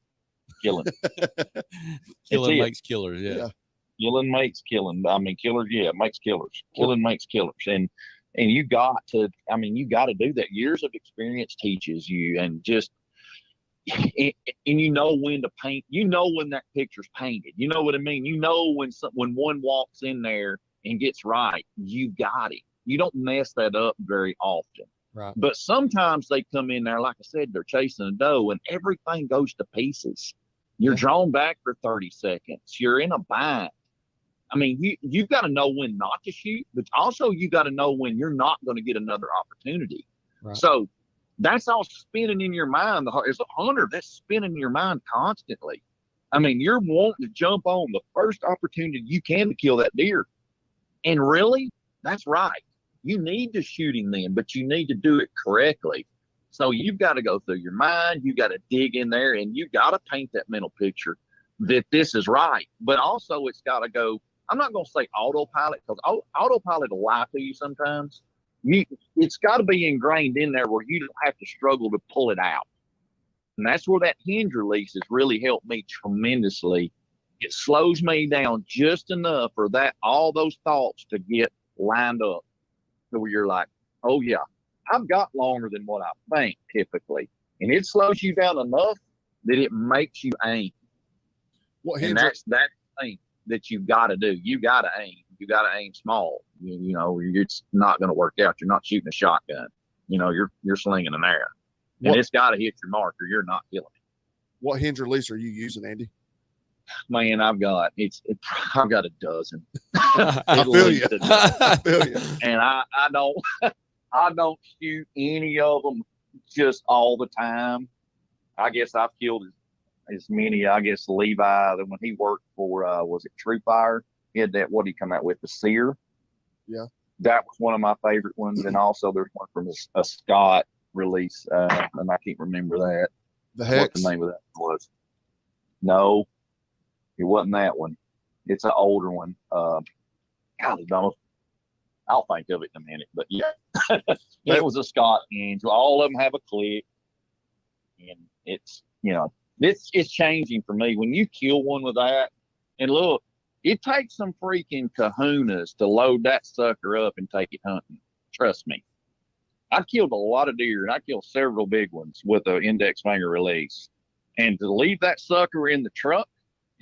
Killing makes killers. Yeah. Killing makes killing. I mean, killers. Yeah, it makes killers. Killing makes killers. And you got to do that. Years of experience teaches you, and just. And you know when to paint. You know when that picture's painted. You know what I mean. You know when one walks in there and gets right, you got it. You don't mess that up very often. Right. But sometimes they come in there, like I said, they're chasing a doe, and everything goes to pieces. You're drawn back for 30 seconds. You're in a bind. I mean, you've got to know when not to shoot, but also you got to know when you're not going to get another opportunity. Right. So that's all spinning in your mind. As a hunter, that's spinning in your mind constantly. I mean, you're wanting to jump on the first opportunity you can to kill that deer. And really, that's right. You need to shoot him then, but you need to do it correctly. So you've got to go through your mind. You got to dig in there, and you got to paint that mental picture that this is right. But also it's got to go, I'm not going to say autopilot, because autopilot will lie to you sometimes. It's got to be ingrained in there where you don't have to struggle to pull it out. And that's where that hinge release has really helped me tremendously. It slows me down just enough for all those thoughts to get lined up to where you're like, oh yeah, I've got longer than what I think typically. And it slows you down enough that it makes you aim. And that's that thing that you got to do. You got to aim. You got to aim small. It's not going to work out. You're not shooting a shotgun. You're slinging an arrow, and it's got to hit your mark, or you're not killing it. What hinge release are you using, Andy? Man, I've got a dozen. I feel you. I feel you. And I don't shoot any of them just all the time. I guess I've killed as many. I guess Levi, when he worked for was it True Fire? He had that, what did he come out with? The Sear. Yeah. That was one of my favorite ones. And also there's one from a Scott release. And I can't remember that. The Hex? What the name of that was. No, it wasn't that one. It's an older one. Golly, Donald. I'll think of it in a minute. But yeah. It was a Scott hinge. All of them have a click. And it's changing for me. When you kill one with that, and look, it takes some freaking kahunas to load that sucker up and take it hunting. Trust me. I killed a lot of deer, and I killed several big ones with an index finger release. And to leave that sucker in the truck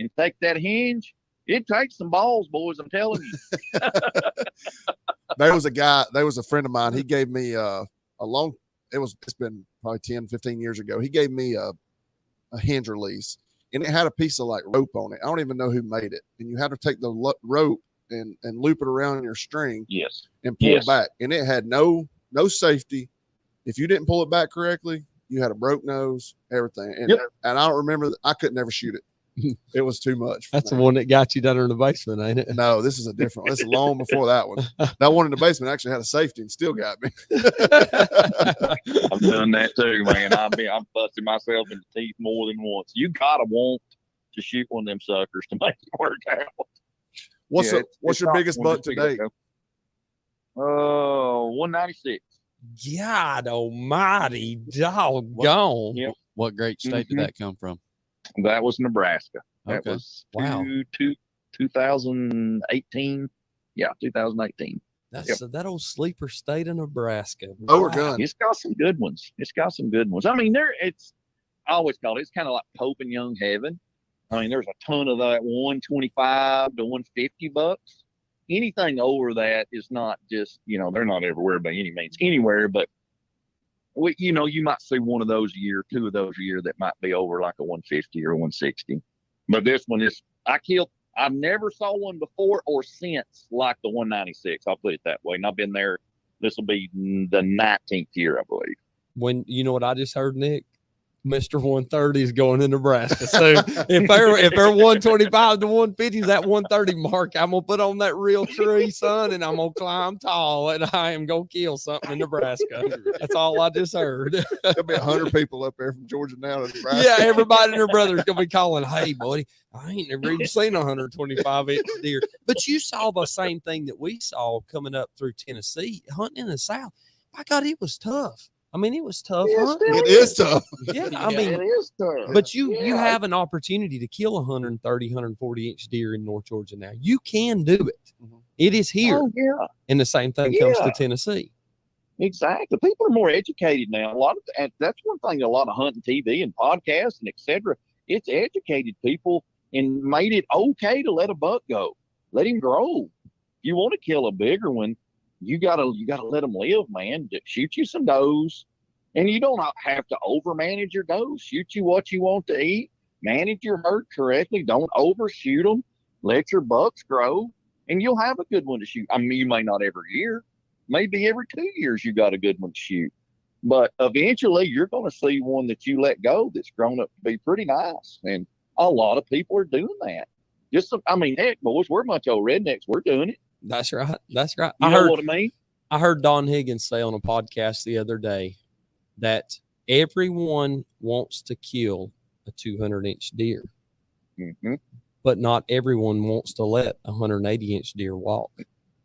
and take that hinge, it takes some balls, boys, I'm telling you. There was a friend of mine. He gave me a long, it's been probably 10, 15 years ago. He gave me a hinge release, and it had a piece of like rope on it. I don't even know who made it. And you had to take the rope and loop it around your string Yes. and pull it back. And it had no safety. If you didn't pull it back correctly, you had a broke nose, everything. And, and I don't remember I could never shoot it. It was too much. That's the one that got you down in the basement, ain't it? No, this is a different one. This is long before that one. That one in the basement actually had a safety and still got me. I've done that too, man. I'm busting myself in the teeth more than once. You gotta want to shoot one of them suckers to make it work out. What's your biggest buck to date? 196. God almighty, doggone. Yep. What great state did that come from? That was Nebraska. That Okay. was Wow. 2018. Yeah, 2018. That's that old sleeper state of Nebraska. Oh, we're good. It's got some good ones. I mean, I always call it, it's kind of like Pope and Young Heaven. I mean, there's a ton of that 125 to 150 bucks. Anything over that is not just, they're not everywhere by any means, anywhere, but you might see one of those a year, two of those a year that might be over like a 150 or 160. But this one is, I've never saw one before or since like the 196. I'll put it that way. And I've been there. This will be the 19th year, I believe. When you know what I just heard, Nick? Mr. 130 is going to Nebraska. So if they're 125 to 150, that 130 mark, I'm gonna put on that real tree, son, and I'm gonna climb tall, and I am gonna kill something in Nebraska. That's all I just heard. There'll be 100 people up there from Georgia now to Nebraska. Yeah, everybody and their brother's gonna be calling, "Hey, buddy, I ain't never even seen a 125-inch deer." But you saw the same thing that we saw coming up through Tennessee, hunting in the South. My God, it was tough. I mean, it was tough. It is tough. Yeah, I mean, it is tough. but you have an opportunity to kill 130, 140-inch deer in North Georgia now. You can do it. Mhm. It is here. Oh, yeah. And the same thing comes to Tennessee. Exactly. People are more educated now. And that's one thing. A lot of hunting TV and podcasts and etc. It's educated people and made it okay to let a buck go, let him grow. You want to kill a bigger one, you gotta let them live, man. Shoot you some does, and you don't have to overmanage your does. Shoot you what you want to eat. Manage your herd correctly. Don't overshoot them. Let your bucks grow, and you'll have a good one to shoot. I mean, you may not every year. Maybe every 2 years you got a good one to shoot. But eventually you're going to see one that you let go that's grown up to be pretty nice. And a lot of people are doing that. Heck, boys, we're a bunch of old rednecks. We're doing it. That's right. That's right. You know what I mean? I heard Don Higgins say on a podcast the other day that everyone wants to kill a 200-inch deer, Mm-hmm. but not everyone wants to let a 180-inch deer walk.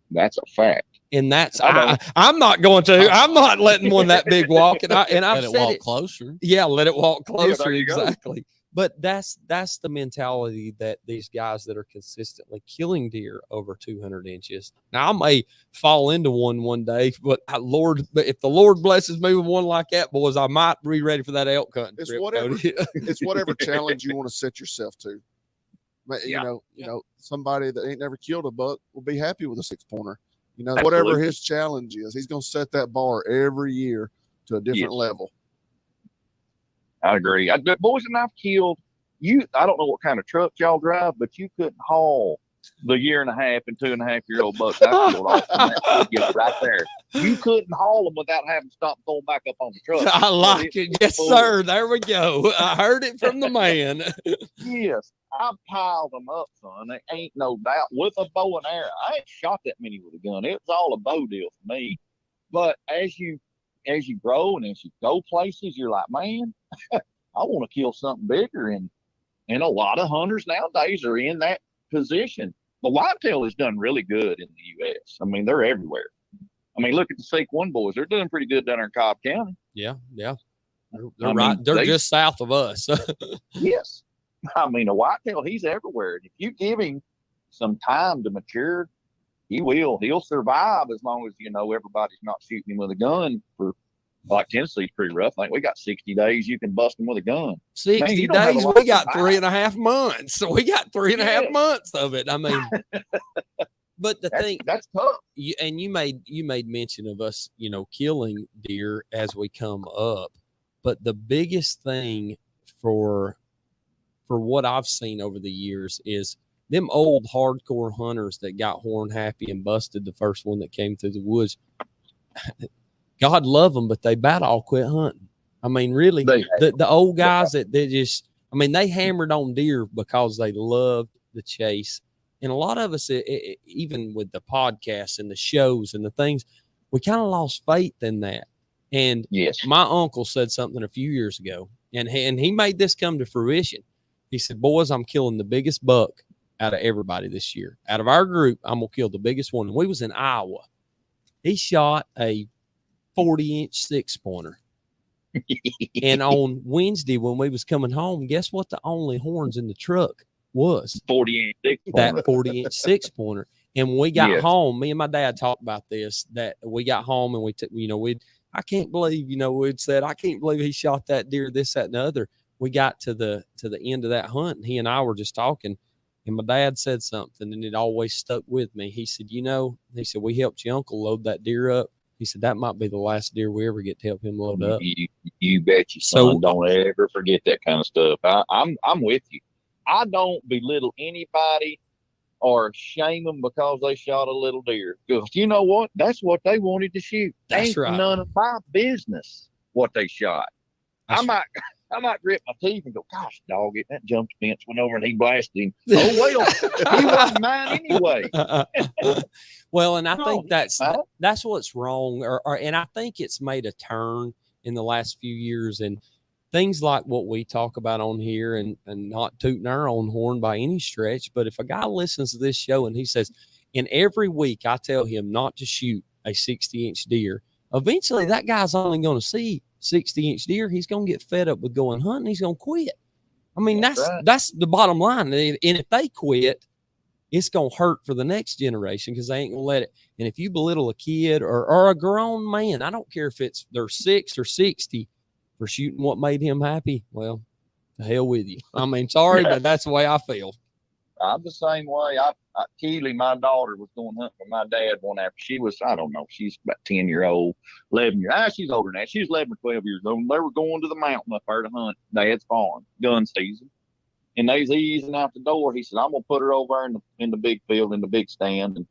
That's a fact. And that's I'm not going to. I'm not letting one that big walk. And I've Let it said walk it. closer. Yeah, let it walk closer. there you go. Exactly. But that's the mentality that these guys that are consistently killing deer over 200 inches. Now I may fall into one day, but if the Lord blesses me with one like that, boys, I might be ready for that elk hunting It's trip, whatever. Cody. It's whatever challenge you want to set yourself to. You know, somebody that ain't never killed a buck will be happy with a 6-pointer. Whatever Absolutely. his challenge is, he's going to set that bar every year to a different level. I agree. The boys and I've killed I don't know what kind of truck y'all drive, but you couldn't haul the 1.5 and 2.5-year-old bucks I killed off from that right there. You couldn't haul them without having to stop and throw them back up on the truck. I like it. Yes, sir. There we go. I heard it from the man. Yes, I piled them up, son. There ain't no doubt. With a bow and arrow, I ain't shot that many with a gun. It was all a bow deal for me. But as you grow and as you go places, you're like, man, I want to kill something bigger. And a lot of hunters nowadays are in that position. The whitetail has done really good in the U.S. I mean, they're everywhere. I mean, look at the Seek One boys; they're doing pretty good down there in Cobb County. Yeah. They're right. They're just south of us. Yes, I mean, a whitetail, he's everywhere. And if you give him some time to mature, he will. He'll survive as long as everybody's not shooting him with a gun. Like Tennessee's pretty rough. I think we got 60 days you can bust him with a gun. 60 Man, days. We got 3.5 months. So we got 3.5 months of it. I mean, But the thing, That's tough. you made mention of us, killing deer as we come up. But the biggest thing for what I've seen over the years is them old hardcore hunters that got horn happy and busted the first one that came through the woods. God love them, but they about all quit hunting. I mean, really, the old guys that they just, I mean, they hammered on deer because they loved the chase. And a lot of us, even with the podcasts and the shows and the things, we kind of lost faith in that. And yes, my uncle said something a few years ago, and he made this come to fruition. He said, boys, I'm killing the biggest buck out of everybody this year. Out of our group, I'm going to kill the biggest one. And we was in Iowa. He shot a 40-inch 6-pointer. And on Wednesday, when we was coming home, guess what the only horns in the truck was? 40-inch 6-pointer. That 40-inch 6-pointer. And when we got home, me and my dad talked about this, that we got home and we took, I can't believe, we'd said, I can't believe he shot that deer, this, that, and the other. We got to the end of that hunt, and he and I were just talking, and my dad said something, and it always stuck with me. He said, he said, we helped your uncle load that deer up. He said, that might be the last deer we ever get to help him load up. You bet you, son. So, don't ever forget that kind of stuff. I'm with you. I don't belittle anybody or shame them because they shot a little deer. Because you know what? That's what they wanted to shoot. That's Ain't right. None of my business what they shot. I might grit my teeth and go, gosh, dog it, that jump fence went over and he blasted him. Oh, well, he wasn't mine anyway. Well, and I think that's what's wrong. And I think it's made a turn in the last few years. And things like what we talk about on here, and not tooting our own horn by any stretch. But if a guy listens to this show and he says, and every week I tell him not to shoot a 60-inch deer, eventually that guy's only going to see 60-inch deer. He's going to get fed up with going hunting. He's going to quit. I mean, that's the bottom line. And if they quit, it's going to hurt for the next generation because they ain't going to let it. And if you belittle a kid or a grown man, I don't care if they're 6 or 60 for shooting what made him happy, well, the hell with you. I mean, sorry, but that's the way I feel. I'm the same way. Keely, my daughter, was going hunting with my dad one after she was, I don't know, she's about 10-year-old, 11 years. She's older than that. She was 11 or 12 years old. And they were going to the mountain up there to hunt Dad's farm, gun season. And they was easing out the door. He said, I'm going to put her over in the big field, in the big stand. And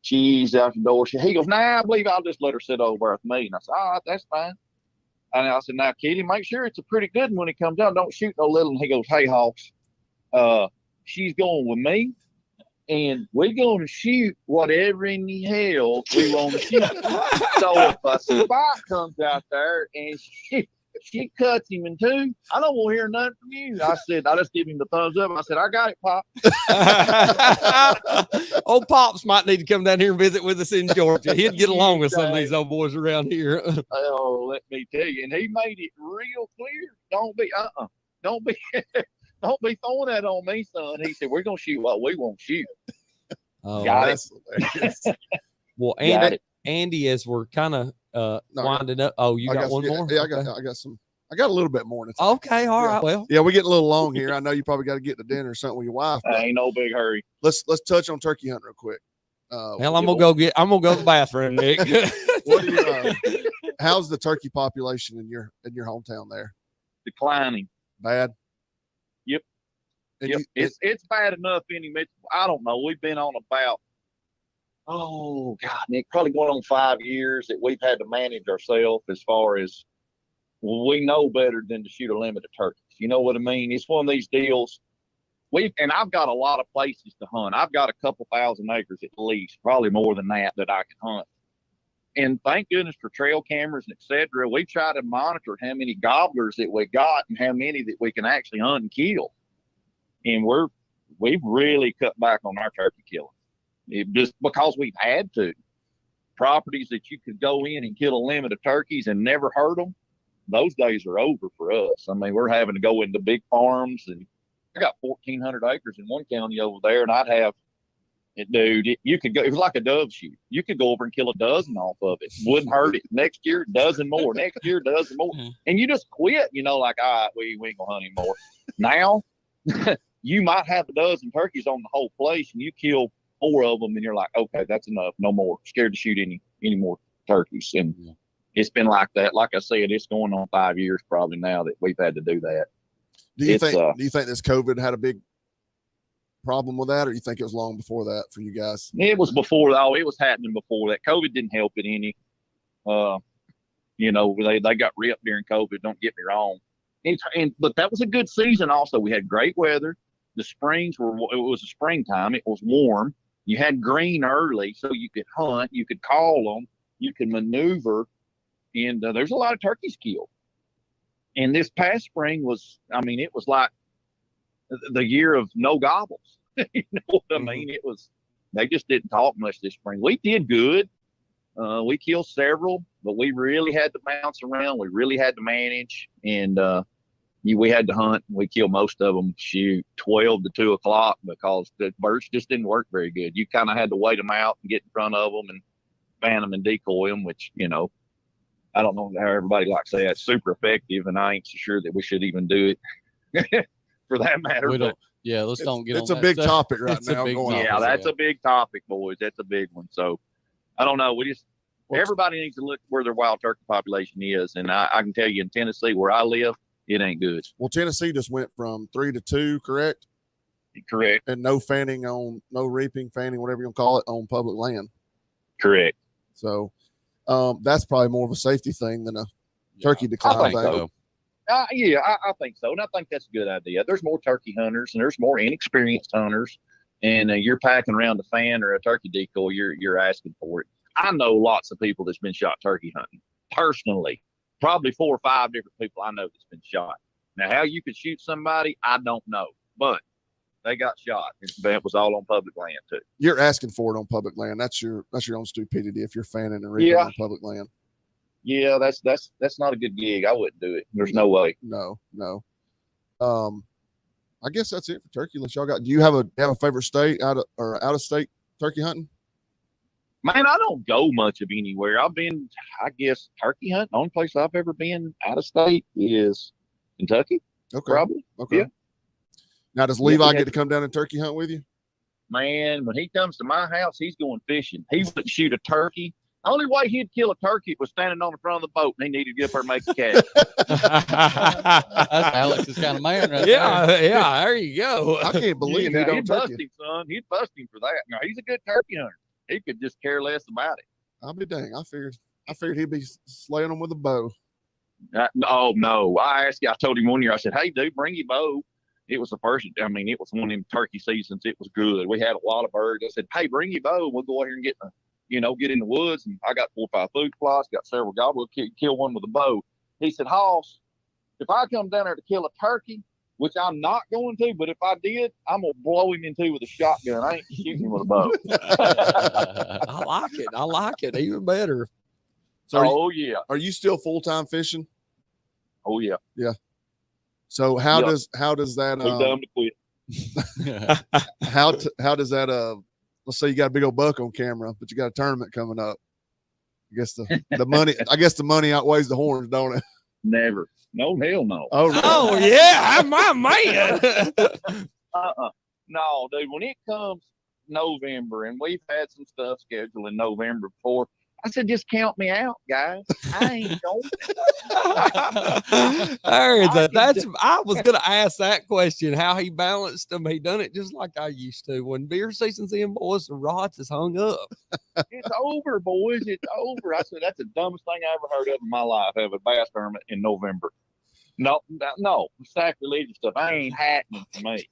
she eased out the door. He goes, I believe I'll just let her sit over with me. And I said, all right, that's fine. And I said, now, Kitty, make sure it's a pretty good one when he comes out. Don't shoot no little. And he goes, hey, Hawks, she's going with me, and we're going to shoot whatever in the hell we want to shoot. So if a spot comes out there and she cuts him in two, I don't want to hear nothing from you. I said, I just give him the thumbs up. I said, I got it, Pop. Old Pops might need to come down here and visit with us in Georgia. He'd get along with some of these old boys around here. Oh, let me tell you. And he made it real clear. Don't be throwing that on me, son. He said, we're going to shoot what we want to shoot. Oh, got it. Well, Andy, as we're kind of winding up. Oh, you got one more? Yeah, okay. I got some. I got a little bit more. Okay, all right. Well, yeah, we're getting a little long here. I know you probably got to get to dinner or something with your wife. Ain't no big hurry. Let's touch on turkey hunting real quick. Hell, I'm gonna go to the bathroom, Nick. What do you? How's the turkey population in your hometown there? Declining. Bad. Yep. And it's bad enough anyway. I don't know. We've been on about, oh God, Nick, probably going on 5 years that we've had to manage ourselves as far as, well, we know better than to shoot a limit of turkeys. You know what I mean? It's one of these deals. And I've got a lot of places to hunt. I've got a couple thousand acres at least, probably more than that I can hunt. And thank goodness for trail cameras and et cetera. We try to monitor how many gobblers that we got and how many that we can actually hunt and kill. And we've really cut back on our turkey killing. Just because we've had to. Properties that you could go in and kill a limit of turkeys and never hurt them, those days are over for us. I mean, we're having to go into big farms, and I got 1,400 acres in one county over there, and I'd have, dude, you could go, it was like a dove shoot. You could go over and kill a dozen off of it. Wouldn't hurt it. Next year, dozen more. Next year, dozen more. And you just quit, like, all right, we ain't gonna hunt anymore. Now, you might have a dozen turkeys on the whole place, and you kill 4 of them, and you're like, okay, that's enough. No more. Scared to shoot any more turkeys. And it's been like that. Like I said, it's going on 5 years probably now that we've had to do that. Do you think this COVID had a big problem with that, or you think it was long before that for you guys? It was before. Oh, it was happening before that. COVID didn't help it any. They got ripped during COVID. Don't get me wrong. But that was a good season. Also, we had great weather. The springs it was a springtime. It was warm. You had green early, so you could hunt. You could call them. You could maneuver, and there's a lot of turkeys killed. And this past spring was, it was like the year of no gobbles. You know what I mean? It was. They just didn't talk much this spring. We did good. We killed several, but we really had to bounce around. We really had to manage, and we had to hunt. We killed most of them, 12 to 2 o'clock, because the birds just didn't work very good. You kind of had to wait them out and get in front of them and fan them and decoy them, which, I don't know how everybody likes to say that's super effective, and I ain't so sure that we should even do it for that matter. Let's don't get on It's a that big stuff. topic right It's a now. big Going topic. on. Yeah, that's a big topic, boys. That's a big one. So I don't know. Everybody needs to look where their wild turkey population is. And I can tell you in Tennessee, where I live, it ain't good. Well, Tennessee just went from 3 to 2, correct? Correct. And no reaping, fanning, whatever you want to call it, on public land. Correct. So that's probably more of a safety thing than a turkey decline I think thing. so. I think so. And I think that's a good idea. There's more turkey hunters and there's more inexperienced hunters. And you're packing around a fan or a turkey decoy, you're asking for it. I know lots of people that's been shot turkey hunting. Personally, probably 4 or 5 different people I know that's been shot. Now, how you could shoot somebody, I don't know. But they got shot. It was all on public land, too. You're asking for it on public land. That's your own stupidity if you're fanning and reaping on public land. Yeah, that's not a good gig. I wouldn't do it. There's no way. No. I guess that's it for turkey. Unless y'all do you have a favorite state out of state turkey hunting? Man, I don't go much of anywhere. I've been, I guess, turkey hunting. The only place I've ever been out of state is Kentucky. Okay. Probably. Okay. Yeah. Now, does Levi get to come down and turkey hunt with you? Man, when he comes to my house, he's going fishing. He wouldn't shoot a turkey. The only way he'd kill a turkey was standing on the front of the boat, and he needed to get up there and make a catch. That's Alex's kind of man, right Yeah, there. yeah. There you go. I can't believe Yeah, he don't he'd bust turkey. him, son. He'd bust him for that. Now, he's a good turkey hunter. He could just care less about it. I'll be dang. I figured he'd be slaying them with a bow. No. I told him one year, I said, hey, dude, bring your bow. It was the first, it was one of them turkey seasons. It was good. We had a lot of birds. I said, hey, bring your bow. We'll go out here and get in the woods. And I got 4 or 5 food plots, got several gobblers, kill one with a bow. He said, Hoss, if I come down there to kill a turkey, which I'm not going to, but if I did, I'm going to blow him in two with a shotgun. I ain't shooting him with a bow. I like it. Even better. So yeah. Are you still full-time fishing? Oh, yeah. Yeah. So how does that Too dumb to quit. how does that let's say you got a big old buck on camera, but you got a tournament coming up. I guess the money outweighs the horns, don't it? Never. No, hell no. Oh, really? Oh yeah, my man. No, dude, when it comes November, and we've had some stuff scheduled in November before, I said, just count me out, guys. I ain't going. I was gonna ask that question, how he balanced them. He done it just like I used to. When beer season's in, boys, the rods is hung up. It's over, boys. It's over. I said, that's the dumbest thing I ever heard of in my life, have a bass tournament in November. No, sacrilegious stuff. I ain't happening for me.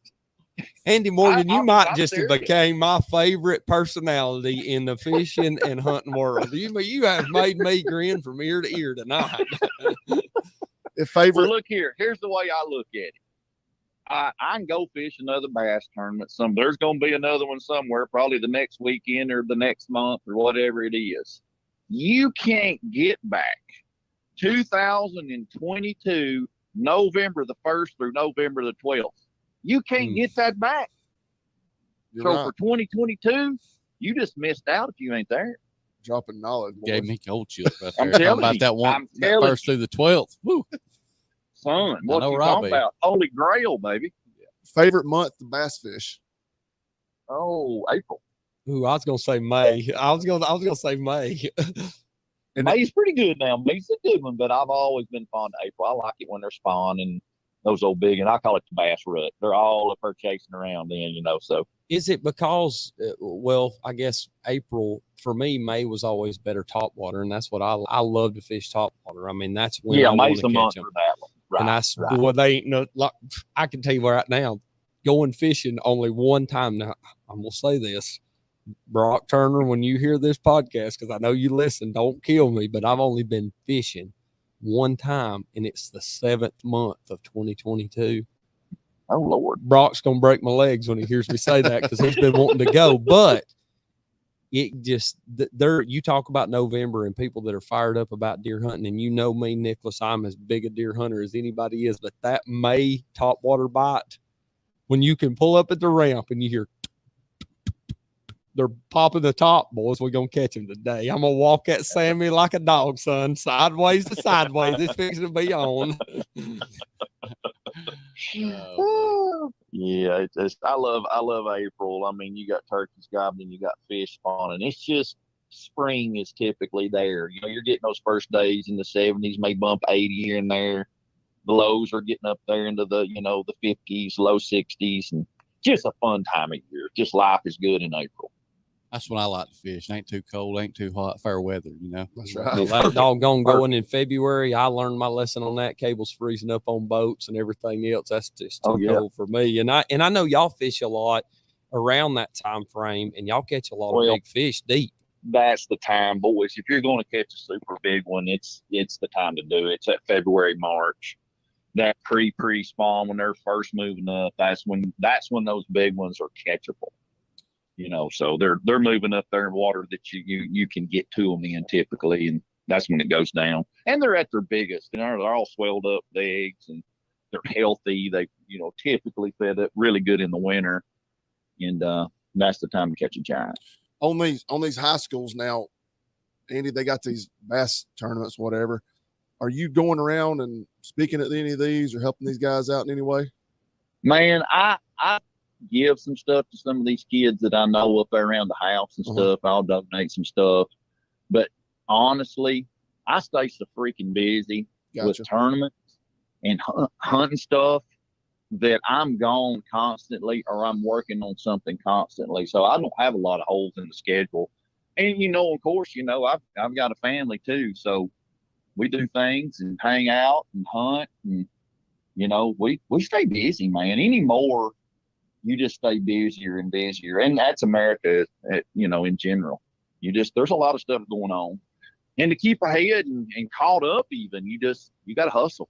Andy Morgan, you might I'm just have serious. became my favorite personality in the fishing and hunting world. You have made me grin from ear to ear tonight. If favorite, Well, look here. Here's the way I look at it. I can go fish another bass tournament. There's going to be another one somewhere, probably the next weekend or the next month or whatever it is. You can't get back 2022 November the 1st through November the 12th. You can't get that back. you're So right. for 2022, you just missed out if you ain't there. Dropping knowledge. Gave boys. me cold chills right I'm there. telling About you. that one, I'm that telling first through the 12th. Woo. Son, what know you Robbie. talking about? Holy Grail, baby. Favorite month to bass fish. Oh, April. Ooh, I was gonna say May. I was gonna say May. And May's pretty good now. May's a good one, but I've always been fond of April. I like it when they're spawning those old big, and I call it the bass rut. They're all up there chasing around then, so. Is it because, well, I guess April for me, May was always better topwater, and that's what I love to fish topwater. I mean, that's when I want May's to the catch month them. for that one. Right, And boy, they ain't no. Like, I can tell you right now, going fishing only one time. Now I'm gonna say this, Brock Turner, when you hear this podcast, because I know you listen, don't kill me, but I've only been fishing one time, and it's the 7th month of 2022. Oh Lord, Brock's gonna break my legs when he hears me say that because he's been wanting to go, but it just there. You talk about November and people that are fired up about deer hunting, and you know me, Nicholas, I'm as big a deer hunter as anybody is. But that May topwater bite, when you can pull up at the ramp and you hear they're popping the top, boys, we're gonna catch them today. I'm gonna walk at Sammy like a dog, son, sideways to sideways. It's fixing to be on. Yeah, I love April. I mean, you got turkeys gobbling, you got fish spawning. It's just spring is typically there. You're getting those first days in the 70s, may bump 80 here and there. The lows are getting up there into the the 50s, low 60s, and just a fun time of year. Just life is good in April. That's when I like to fish. Ain't too cold, ain't too hot, fair weather, That's Well, right. that doggone going in February, I learned my lesson on that. Cables freezing up on boats and everything else. That's just too cold for me. And I know y'all fish a lot around that time frame, and y'all catch a lot of big fish deep. That's the time, boys. If you're going to catch a super big one, it's the time to do it. It's that February, March. That pre-spawn when they're first moving up. That's when those big ones are catchable. So they're moving up there in water that you can get to them in typically, and that's when it goes down. And they're at their biggest. They're all swelled up legs, and they're healthy. They typically fed up really good in the winter, and that's the time to catch a giant. On these high schools now, Andy, they got these bass tournaments, whatever. Are you going around and speaking at any of these or helping these guys out in any way? Man, I give some stuff to some of these kids that I know up there around the house and stuff. I'll donate some stuff. But honestly, I stay so freaking busy with tournaments and hunting stuff that I'm gone constantly or I'm working on something constantly. So I don't have a lot of holes in the schedule. And, of course, I've got a family too. So we do things and hang out and hunt and, we stay busy, man. Anymore, you just stay busier and busier. And that's America, in general. There's a lot of stuff going on. And to keep ahead and caught up even, you got to hustle.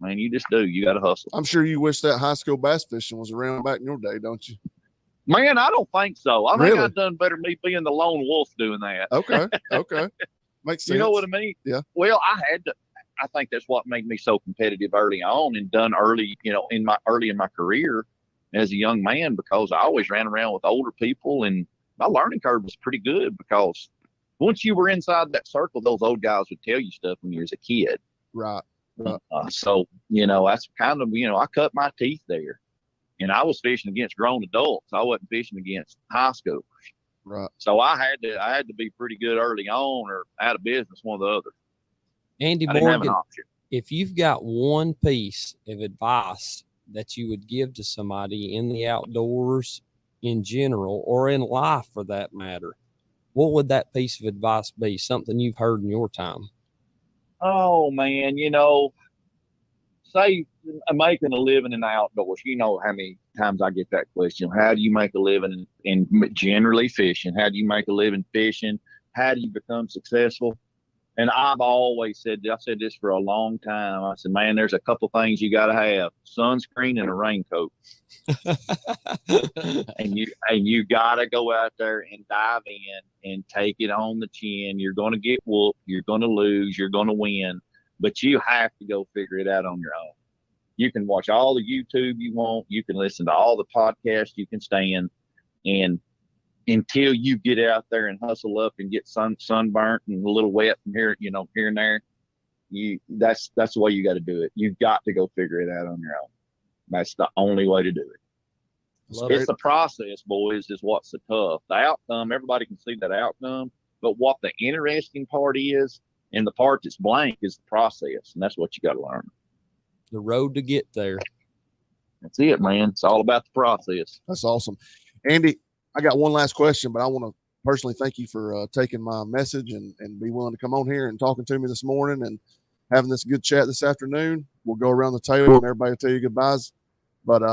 Man, you just do. You got to hustle. I'm sure you wish that high school bass fishing was around back in your day, don't you? Man, I don't think so. I think I've done better me being the lone wolf doing that. Okay. Makes sense. You know what I mean? Yeah. Well, I think that's what made me so competitive early on and done early, in my career as a young man, because I always ran around with older people and my learning curve was pretty good because once you were inside that circle, those old guys would tell you stuff when you was a kid. Right. So, that's kind of, I cut my teeth there and I was fishing against grown adults. I wasn't fishing against high schoolers. Right. So I had to be pretty good early on or out of business, one or the other. Andy Morgan, if you've got one piece of advice that you would give to somebody in the outdoors in general or in life for that matter, what would that piece of advice be? Something you've heard in your time? Oh man, say making a living in the outdoors. You know how many times I get that question. How do you make a living in generally fishing? How do you make a living fishing? How do you become successful? And I've always said this for a long time. I said, man, there's a couple things you got to have: sunscreen and a raincoat. and you got to go out there and dive in and take it on the chin. You're going to get whooped. You're going to lose. You're going to win. But you have to go figure it out on your own. You can watch all the YouTube you want. You can listen to all the podcasts you can stand. And until you get out there and hustle up and get sunburnt and a little wet from here, here and there, that's the way you got to do it. You've got to go figure it out on your own. That's the only way to do it. Love It's the process, boys, is what's so tough. The outcome, everybody can see that outcome, but what the interesting part is, and the part that's blank, is the process, and that's what you got to learn. the road to get there. That's it, man. It's all about the process. That's awesome. Andy, I got one last question, but I want to personally thank you for taking my message and be willing to come on here and talking to me this morning and having this good chat this afternoon. We'll go around the table and everybody will tell you goodbyes. But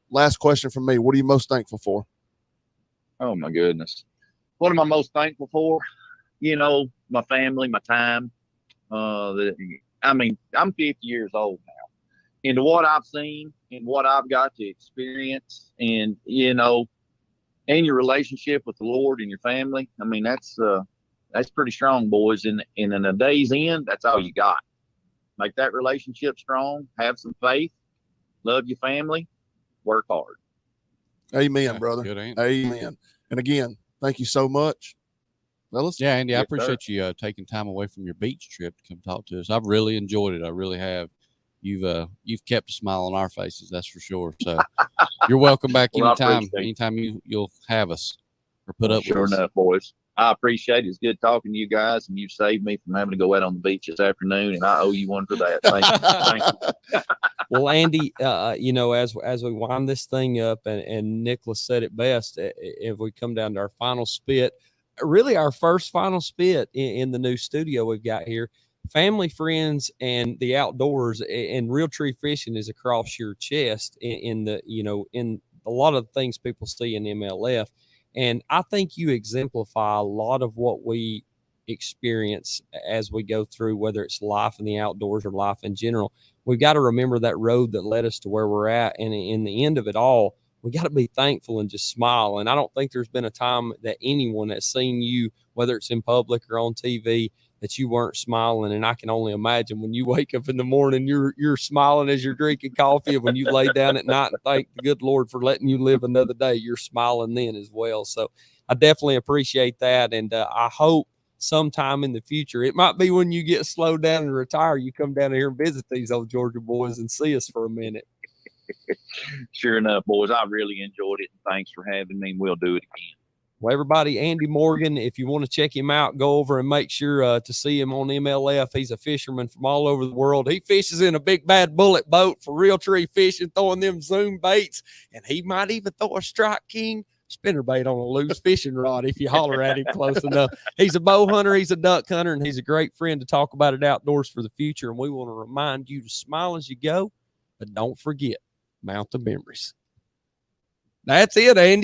last question from me. What are you most thankful for? Oh, my goodness. What am I most thankful for? You know, my family, my time. I'm 50 years old now. And what I've seen and what I've got to experience and, you know, and your relationship with the Lord and your family. I mean, that's pretty strong, boys. And in a day's end, that's all you got. Make that relationship strong. Have some faith. Love your family. Work hard. Amen, Yeah, brother. good answer. Amen. And again, thank you so much. Fellas? Yeah, Andy, I Yes, appreciate you taking time away from your beach trip to come talk to us. I've really enjoyed it. I really have. You've kept a smile on our faces, that's for sure. So you're welcome back Well, I anytime. appreciate it. Anytime you'll have us or put up Sure with us. enough, boys. I appreciate it. It's good talking to you guys, and you saved me from having to go out on the beach this afternoon, and I owe you one for that. Thank you. Thank you. Well, Andy, you know, as we wind this thing up, and Nicholas said it best, if we come down to our final spit, really our first final spit in the new studio we've got here, family, friends, and the outdoors and Realtree fishing is across your chest in the, you know, in a lot of the things people see in MLF. And I think you exemplify a lot of what we experience as we go through, whether it's life in the outdoors or life in general. We've got to remember that road that led us to where we're at. And in the end of it all, we got to be thankful and just smile. And I don't think there's been a time that anyone that's seen you, whether it's in public or on TV, that you weren't smiling. And I can only imagine when you wake up in the morning, you're smiling as you're drinking coffee. And when you lay down at night and thank the good Lord for letting you live another day, you're smiling then as well. So I definitely appreciate that. And I hope sometime in the future, it might be when you get slowed down and retire, you come down here and visit these old Georgia boys and see us for a minute. Sure enough, boys. I really enjoyed it, and thanks for having me. We'll do it again. Well, everybody, Andy Morgan, if you want to check him out, go over and make sure to see him on MLF. He's a fisherman from all over the world. He fishes in a big bad bullet boat for Realtree fishing, throwing them Zoom baits, and he might even throw a Strike King spinnerbait on a loose fishing rod if you holler at him close enough. He's a bow hunter, he's a duck hunter, and he's a great friend to talk about it outdoors for the future. And we want to remind you to smile as you go, but don't forget, mount the memories. That's it, Andy.